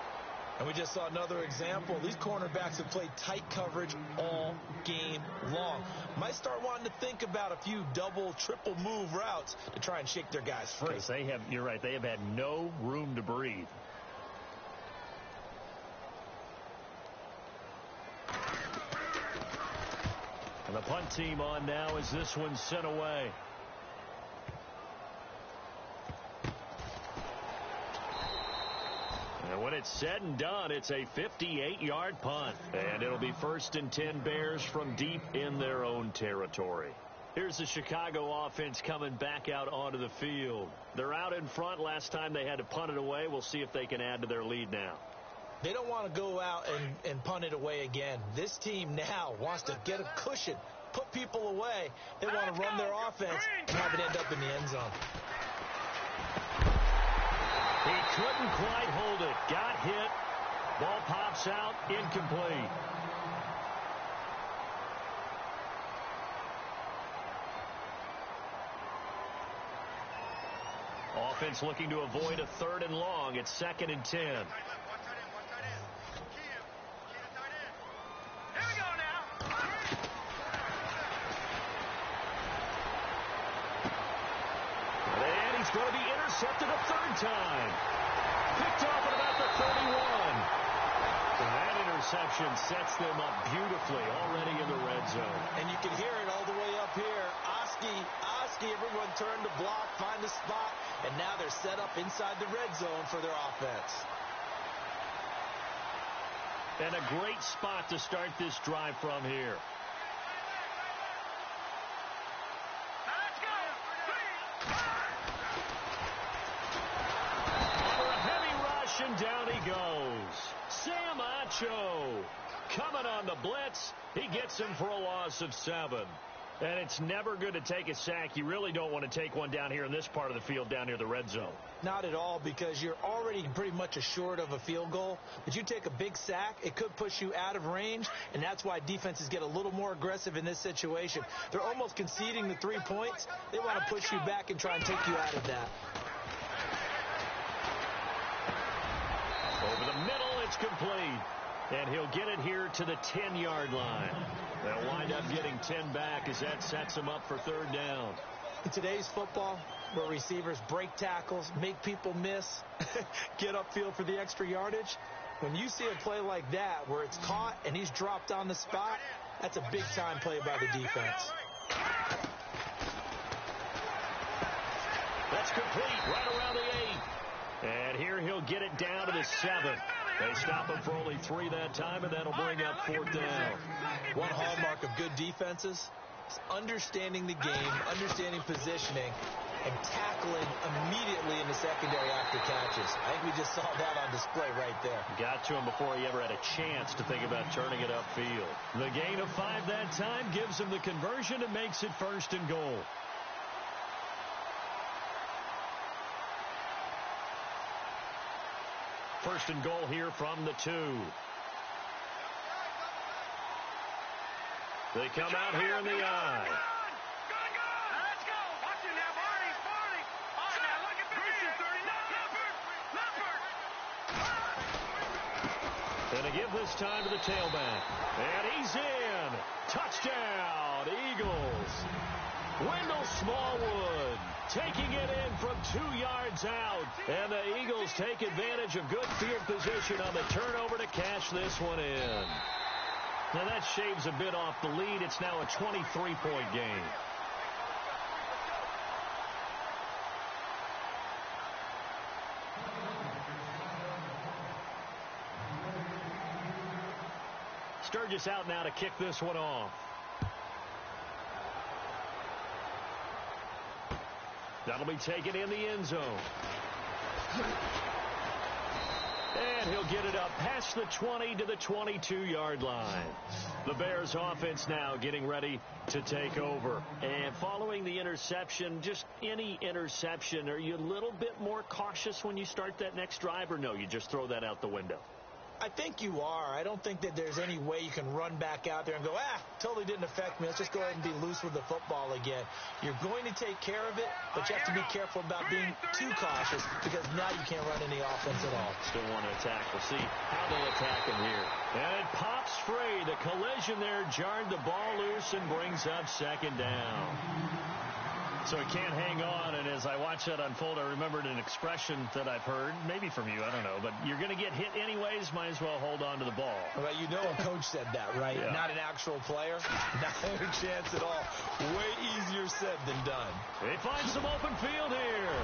And we just saw another example. These cornerbacks have played tight coverage all game long. Might start wanting to think about a few double, triple move routes to try and shake their guys free. Because they have, you're right, they have had no room to breathe. And the punt team on now as this one's sent away. And when it's said and done, it's a 58-yard punt. And it'll be 1st and 10 Bears from deep in their own territory. Here's the Chicago offense coming back out onto the field. They're out in front. Last time they had to punt it away. We'll see if they can add to their lead now. They don't want to go out and punt it away again. This team now wants to get a cushion, put people away. They want to run their offense and have it end up in the end zone. He couldn't quite hold it. Got hit. Ball pops out. Incomplete. Offense looking to avoid a 3rd and long. It's 2nd and 10. One tight end. Key intercepted a third time. Picked off at about the 31. And that interception sets them up beautifully already in the red zone. And you can hear it all the way up here. Oski, everyone turned to block, find a spot, and now they're set up inside the red zone for their offense. And a great spot to start this drive from here. Let's go. For a heavy rush, and down he goes. Sam Acho coming on the blitz. He gets him for a loss of 7. And it's never good to take a sack. You really don't want to take one down here in this part of the field down near the red zone. Not at all, because you're already pretty much assured of a field goal. But you take a big sack, it could push you out of range, and that's why defenses get a little more aggressive in this situation. They're almost conceding the 3 points. They want to push you back and try and take you out of that. Over the middle, it's complete. And he'll get it here to the 10-yard line. They'll wind up getting 10 back as that sets him up for third down. In today's football, where receivers break tackles, make people miss, get upfield for the extra yardage, when you see a play like that where it's caught and he's dropped on the spot, that's a big-time play by the defense. That's complete right around the 8. And here he'll get it down to the 7. They stop him for only 3 that time, and that'll bring up fourth down. One hallmark of good defenses is understanding the game, understanding positioning, and tackling immediately in the secondary after catches. I think we just saw that on display right there. Got to him before he ever had a chance to think about turning it upfield. The gain of 5 that time gives him the conversion and makes it 1st and goal. First and goal here from the 2. They come out here in the I. Let's go. Watch it now, Barney. All right, now look at the Christian 30. Leopard. And to give this time to the tailback. And he's in. Touchdown, Eagles. Wendell Smallwood taking it in from 2 yards out. And the Eagles take advantage of good field position on the turnover to cash this one in. Now that shaves a bit off the lead. It's now a 23-point game. Sturgis out now to kick this one off. That'll be taken in the end zone. And he'll get it up past the 20 to the 22-yard line. The Bears offense now getting ready to take over. And following the interception, just any interception, are you a little bit more cautious when you start that next drive, or no, you just throw that out the window? I think you are. I don't think that there's any way you can run back out there and go, totally didn't affect me. Let's just go ahead and be loose with the football again. You're going to take care of it, but you have to be careful about being too cautious, because now you can't run any offense at all. Still want to attack. We'll see how they'll attack him here. And it pops free. The collision there jarred the ball loose and brings up 2nd down. So he can't hang on, and as I watch that unfold, I remembered an expression that I've heard, maybe from you, I don't know, but you're going to get hit anyways, might as well hold on to the ball. Well, you know a coach said that, right? Yeah. Not an actual player. Not a chance at all. Way easier said than done. He finds some open field here.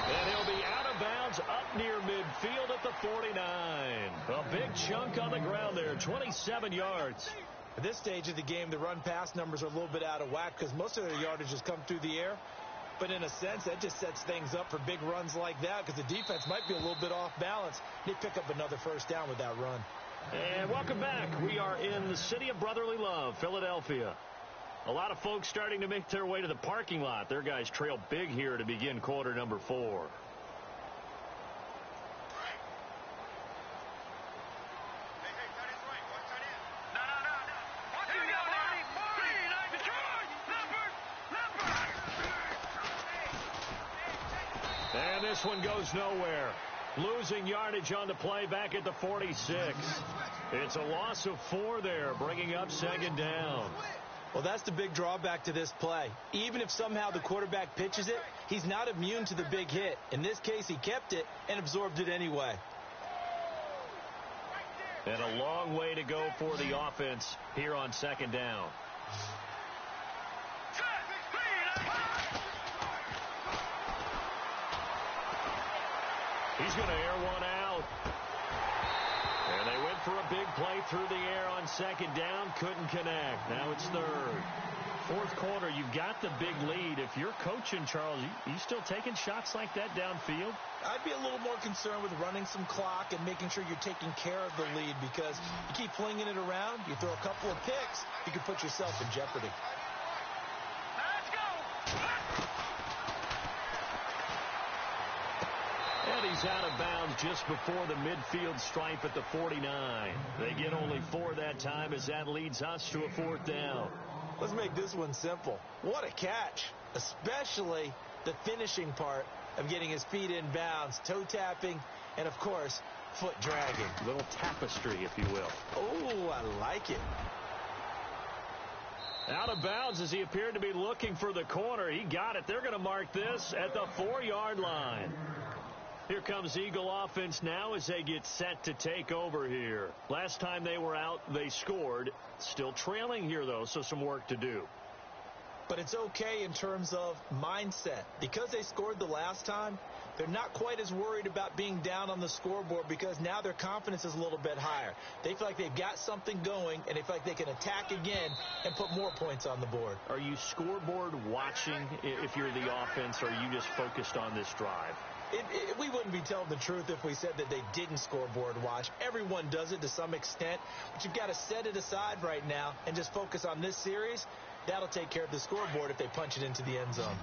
And he'll be out of bounds up near midfield at the 49. A big chunk on the ground there, 27 yards. At this stage of the game, the run-pass numbers are a little bit out of whack because most of their yardage has come through the air. But in a sense, that just sets things up for big runs like that because the defense might be a little bit off balance. They pick up another 1st down with that run. And welcome back. We are in the city of brotherly love, Philadelphia. A lot of folks starting to make their way to the parking lot. Their guys trail big here to begin quarter number 4. And this one goes nowhere. Losing yardage on the play back at the 46. It's a loss of 4 there, bringing up 2nd down. Well, that's the big drawback to this play. Even if somehow the quarterback pitches it, he's not immune to the big hit. In this case, he kept it and absorbed it anyway. And a long way to go for the offense here on second down. He's going to air one out. And they went for a big play through the air on second down. Couldn't connect. Now it's third. Fourth quarter, you've got the big lead. If you're coaching, Charles, you still taking shots like that downfield? I'd be a little more concerned with running some clock and making sure you're taking care of the lead, because you keep flinging it around, you throw a couple of picks, you can put yourself in jeopardy. Let's go! And he's out of bounds just before the midfield stripe at the 49. They get only 4 that time as that leads us to a fourth down. Let's make this one simple. What a catch, especially the finishing part of getting his feet in bounds, toe tapping, and of course, foot dragging. A little tapestry, if you will. Oh, I like it. Out of bounds as he appeared to be looking for the corner. He got it. They're going to mark this at the 4-yard line. Here comes Eagle offense now as they get set to take over here. Last time they were out, they scored. Still trailing here, though, so some work to do. But it's okay in terms of mindset. Because they scored the last time, they're not quite as worried about being down on the scoreboard, because now their confidence is a little bit higher. They feel like they've got something going, and they feel like they can attack again and put more points on the board. Are you scoreboard watching if you're the offense, or are you just focused on this drive? We wouldn't be telling the truth if we said that they didn't scoreboard watch. Everyone does it to some extent, but you've got to set it aside right now and just focus on this series. That'll take care of the scoreboard if they punch it into the end zone.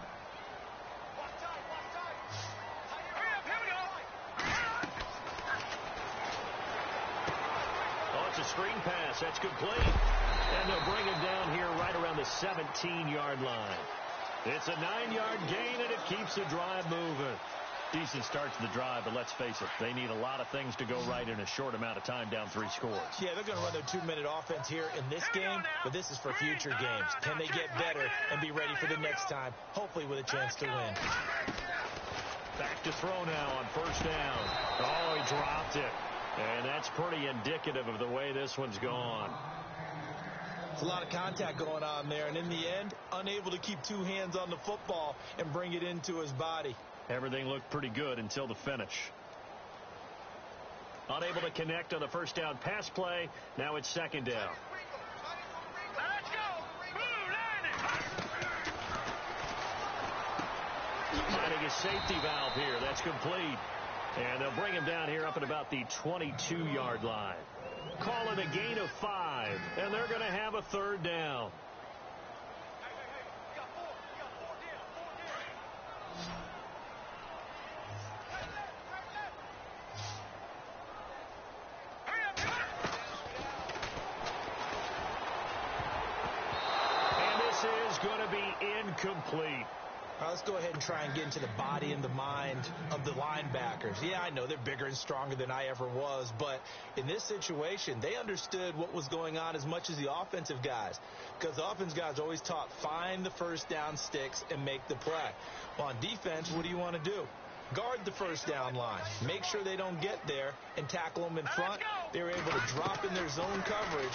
Oh, it's a screen pass. That's complete. And they'll bring him down here right around the 17-yard line. It's a 9-yard gain, and it keeps the drive moving. Decent start to the drive, but let's face it, they need a lot of things to go right in a short amount of time, down 3 scores. Yeah, they're going to run their 2-minute offense here in this game, but this is for future games. Can they get better and be ready for the next time, hopefully with a chance to win? Back to throw now on first down. Oh, he dropped it. And that's pretty indicative of the way this one's gone. It's a lot of contact going on there, and in the end, unable to keep 2 hands on the football and bring it into his body. Everything looked pretty good until the finish. Unable to connect on the first down pass play. Now it's second down. Let's go! Finding a safety valve here. That's complete. And they'll bring him down here up at about the 22-yard line. Call it a gain of 5, and they're going to have a third down. Going to be incomplete. All right, let's go ahead and try and get into the body and the mind of the linebackers. Yeah, I know they're bigger and stronger than I ever was, but in this situation, they understood what was going on as much as the offensive guys, because the offensive guys always taught find the first down sticks and make the play. Well, on defense, what do you want to do? Guard the first down line. Make sure they don't get there and tackle them in front. They were able to drop in their zone coverage,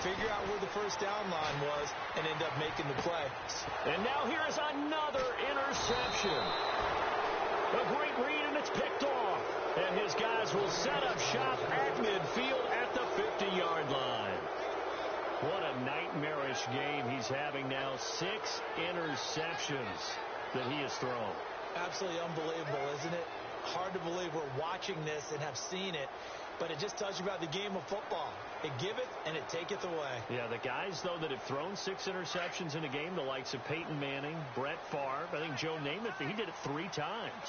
figure out where the first down line was, and end up making the play. And now here is another interception. A great read, and it's picked off. And his guys will set up shop at midfield at the 50-yard line. What a nightmarish game he's having now. 6 interceptions that he has thrown. Absolutely unbelievable, isn't it? Hard to believe we're watching this and have seen it, but it just tells you about the game of football. It giveth and it taketh away. Yeah, the guys, though, that have thrown 6 interceptions in a game, the likes of Peyton Manning, Brett Favre, I think Joe Namath, he did it 3 times.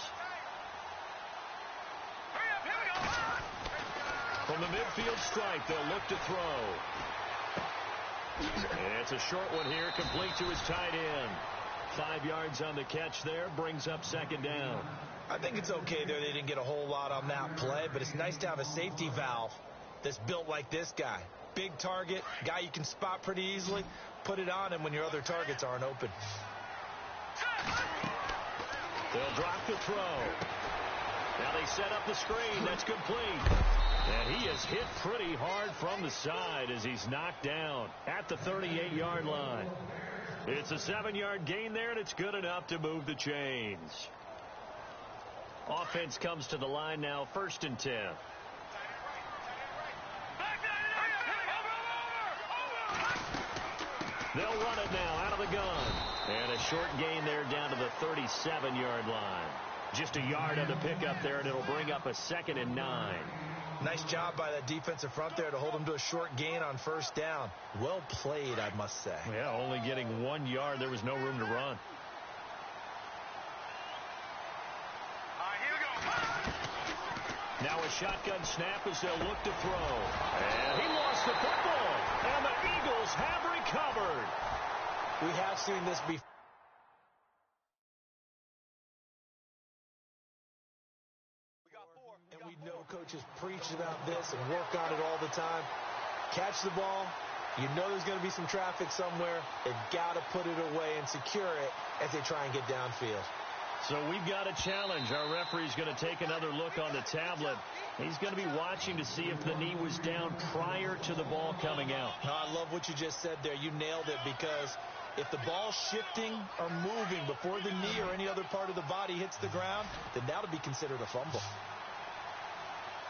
From the midfield stripe, they'll look to throw. And it's a short one here, complete to his tight end. 5 yards on the catch there, brings up second down. I think it's okay there. They didn't get a whole lot on that play, but it's nice to have a safety valve that's built like this guy. Big target, guy you can spot pretty easily. put it on him when your other targets aren't open. They'll drop the throw. Now they set up the screen. That's complete. And he is hit pretty hard from the side as he's knocked down at the 38-yard line. It's a 7-yard gain there, and it's good enough to move the chains. Offense comes to the line now, 1st and 10. They'll run it now out of the gun. And a short gain there down to the 37-yard line. Just a yard on the pickup there, and it'll bring up a 2nd and 9. Nice job by that defensive front there to hold him to a short gain on 1st down. Well played, I must say. Yeah, only getting 1 yard. There was no room to run. Here we go. Now a shotgun snap as they'll look to throw. And he lost the football. And the Eagles have recovered. We have seen this before. And we know coaches preach about this and work on it all the time. Catch the ball. You know there's going to be some traffic somewhere. They've got to put it away and secure it as they try and get downfield. So we've got a challenge. Our referee's going to take another look on the tablet. He's going to be watching to see if the knee was down prior to the ball coming out. I love what you just said there. You nailed it, because if the ball's shifting or moving before the knee or any other part of the body hits the ground, then that'll be considered a fumble.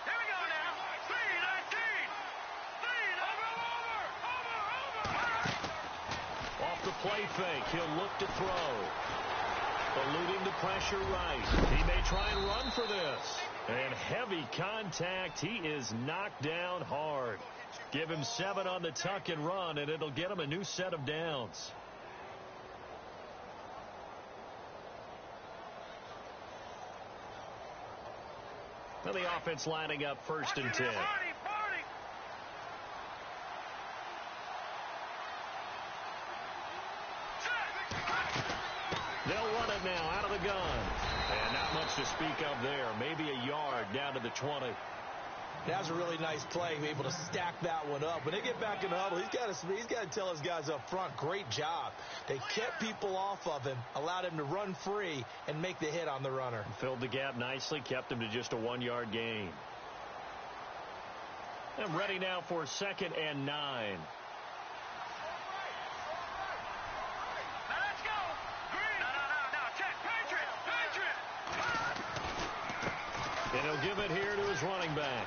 Here we go now. 3-19. Off the play fake, he'll look to throw. Eluding the pressure right. He may try and run for this. And heavy contact. He is knocked down hard. Give him 7 on the tuck and run, and it'll get him a new set of downs. Well, the offense lining up 1st and 10. They'll run it now out of the gun. And not much to speak of there. Maybe a yard down to the 20. That was a really nice play, able to stack that one up. When they get back in the huddle, he's got to tell his guys up front, great job. They kept people off of him, allowed him to run free, and make the hit on the runner. Filled the gap nicely, kept him to just a 1-yard gain. And ready now for 2nd and 9. And he'll give it here to his running back.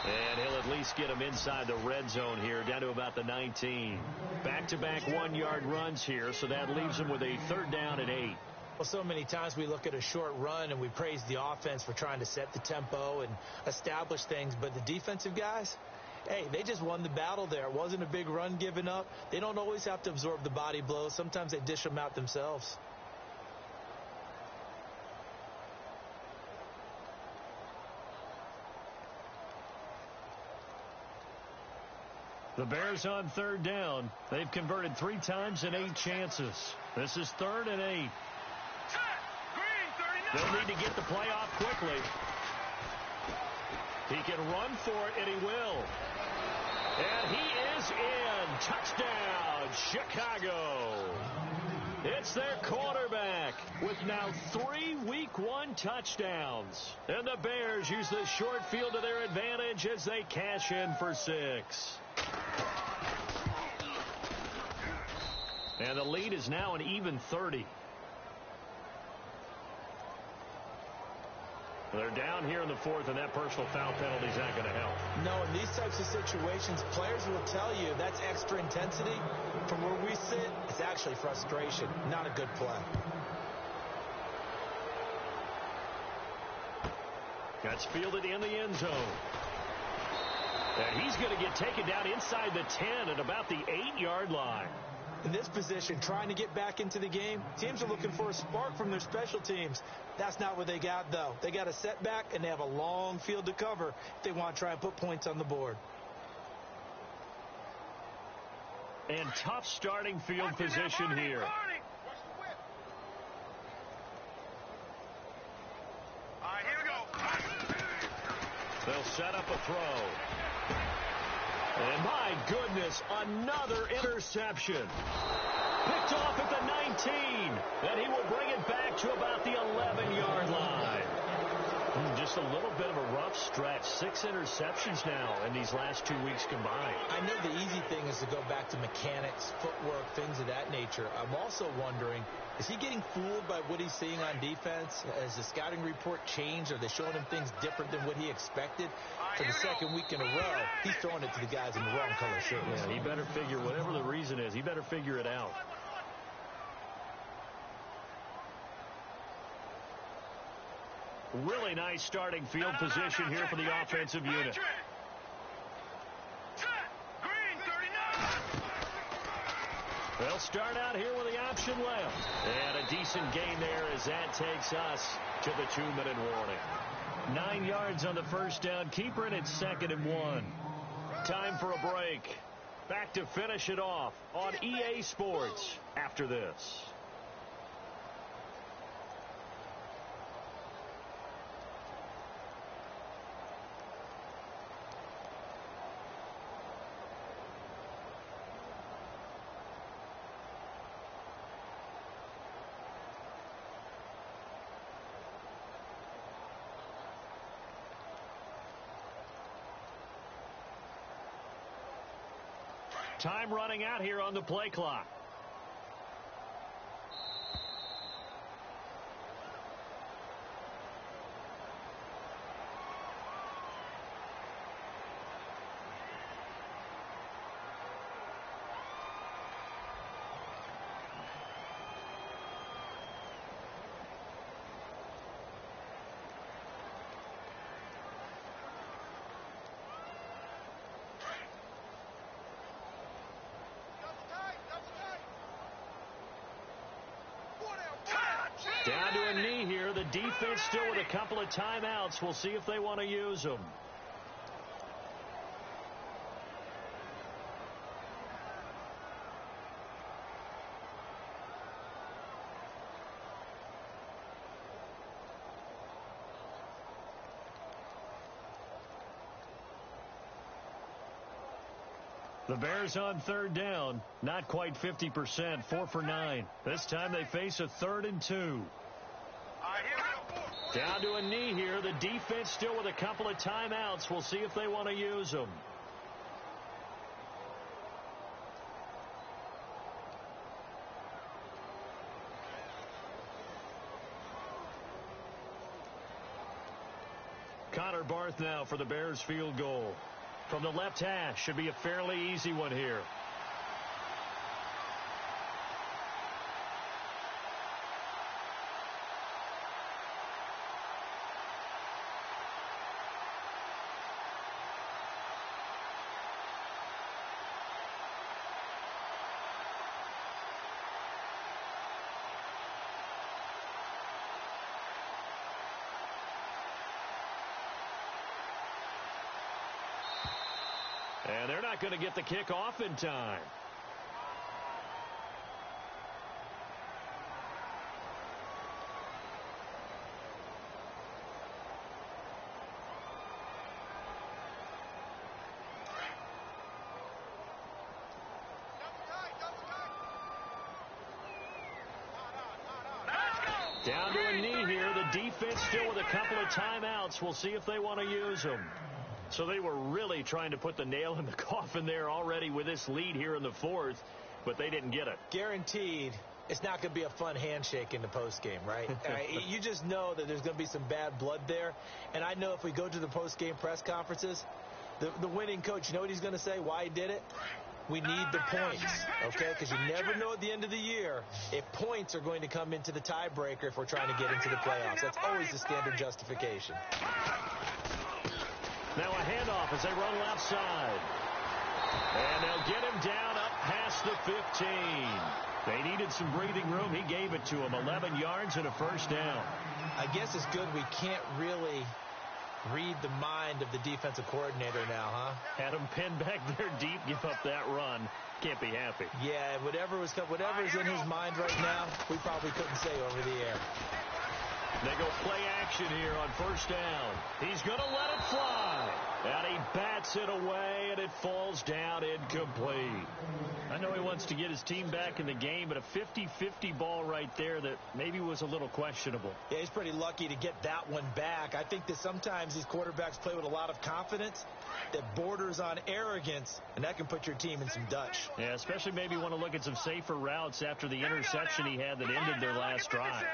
And he'll at least get him inside the red zone here, down to about the 19. Back-to-back 1-yard runs here, so that leaves him with a 3rd down and 8. Well, so many times we look at a short run and we praise the offense for trying to set the tempo and establish things, but the defensive guys, hey, they just won the battle there. It wasn't a big run given up. They don't always have to absorb the body blows. Sometimes they dish them out themselves. The Bears on 3rd down. They've converted 3 times in 8 chances. This is 3rd and 8. They'll need to get the play off quickly. He can run for it, and he will. And he is in. Touchdown, Chicago. It's their quarterback with now 3 Week 1 touchdowns. And the Bears use the short field to their advantage as they cash in for 6. And the lead is now an even 30. They're down here in the 4th, and that personal foul penalty is not going to help. No, in these types of situations, players will tell you that's extra intensity. From where we sit, it's actually frustration, not a good play. That's fielded in the end zone. And he's going to get taken down inside the 10 at about the 8-yard line. In this position, trying to get back into the game, teams are looking for a spark from their special teams. That's not what they got, though. They got a setback, and they have a long field to cover if they want to try and put points on the board. And tough starting field position here. Here we go. They'll set up a throw. And my goodness, another interception. Picked off at the 19, and he will bring it back to about the 11-yard line. Just a little bit of a rough stretch. 6 interceptions now in these last 2 weeks combined. I know the easy thing is to go back to mechanics, footwork, things of that nature. I'm also wondering, is he getting fooled by what he's seeing on defense? Has the scouting report changed? Are they showing him things different than what he expected? For the second week in a row, he's throwing it to the guys in the wrong color shirts. Yeah, he better figure, whatever the reason is, he better figure it out. Really nice starting field position here for the offensive unit. They'll start out here with the option left. And a decent gain there as that takes us to the 2-minute warning. 9 yards on the first down. Keeper in at 2nd and 1. Time for a break. Back to finish it off on EA Sports after this. Time running out here on the play clock. Down to a knee here. The defense still with a couple of timeouts. We'll see if they want to use them. The Bears on 3rd down. Not quite 50%. 4 for 9. This time they face a 3rd and 2. Down to a knee here. The defense still with a couple of timeouts. We'll see if they want to use them. Connor Barth now for the Bears field goal. From the left hash, should be a fairly easy one here. And they're not going to get the kick off in time. Down to a knee here. The defense still with a couple of timeouts. We'll see if they want to use them. So they were really trying to put the nail in the coffin there already with this lead here in the 4th, but they didn't get it. Guaranteed it's not going to be a fun handshake in the postgame, right? You just know that there's going to be some bad blood there. And I know if we go to the postgame press conferences, the winning coach, you know what he's going to say, why he did it? We need the points, okay? Because you never know at the end of the year if points are going to come into the tiebreaker if we're trying to get into the playoffs. That's always the standard justification. Now a handoff as they run left side. And they'll get him down up past the 15. They needed some breathing room. He gave it to them. 11 yards and a first down. I guess it's good we can't really read the mind of the defensive coordinator now, huh? Had him pinned back there deep, give up that run. Can't be happy. Yeah, whatever's in his mind right now, we probably couldn't say over the air. They go play action here on first down. He's going to let it fly. And he bats it away, and it falls falls down incomplete. I know he wants to get his team back in the game, but a 50-50 ball right there that maybe was a little questionable. Yeah, he's pretty lucky to get that one back. I think that sometimes these quarterbacks play with a lot of confidence that borders on arrogance, and that can put your team in some Dutch. Yeah, especially maybe want to look at some safer routes after the interception he had that ended their last drive.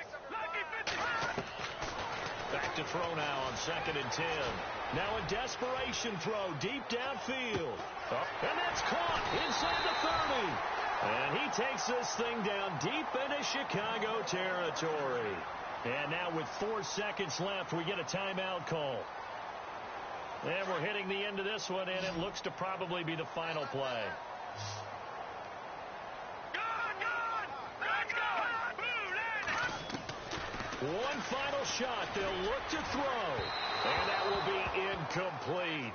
Back to throw now on 2nd and 10. Now a desperation throw deep downfield. And that's caught inside the 30. And he takes this thing down deep into Chicago territory. And now with 4 seconds left, we get a timeout call. And we're hitting the end of this one, and it looks to probably be the final play. One final shot. They'll look to throw. And that will be incomplete.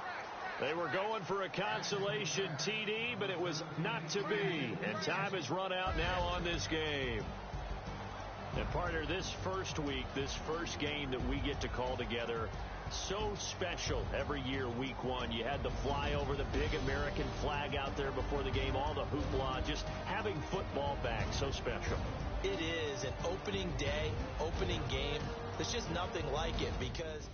They were going for a consolation TD, but it was not to be. And time has run out now on this game. And partner, this first week, this first game that we get to call together, so special every year, week 1. You had the flyover, the big American flag out there before the game, all the hoopla, just having football back, so special. It is an opening day, opening game. There's just nothing like it because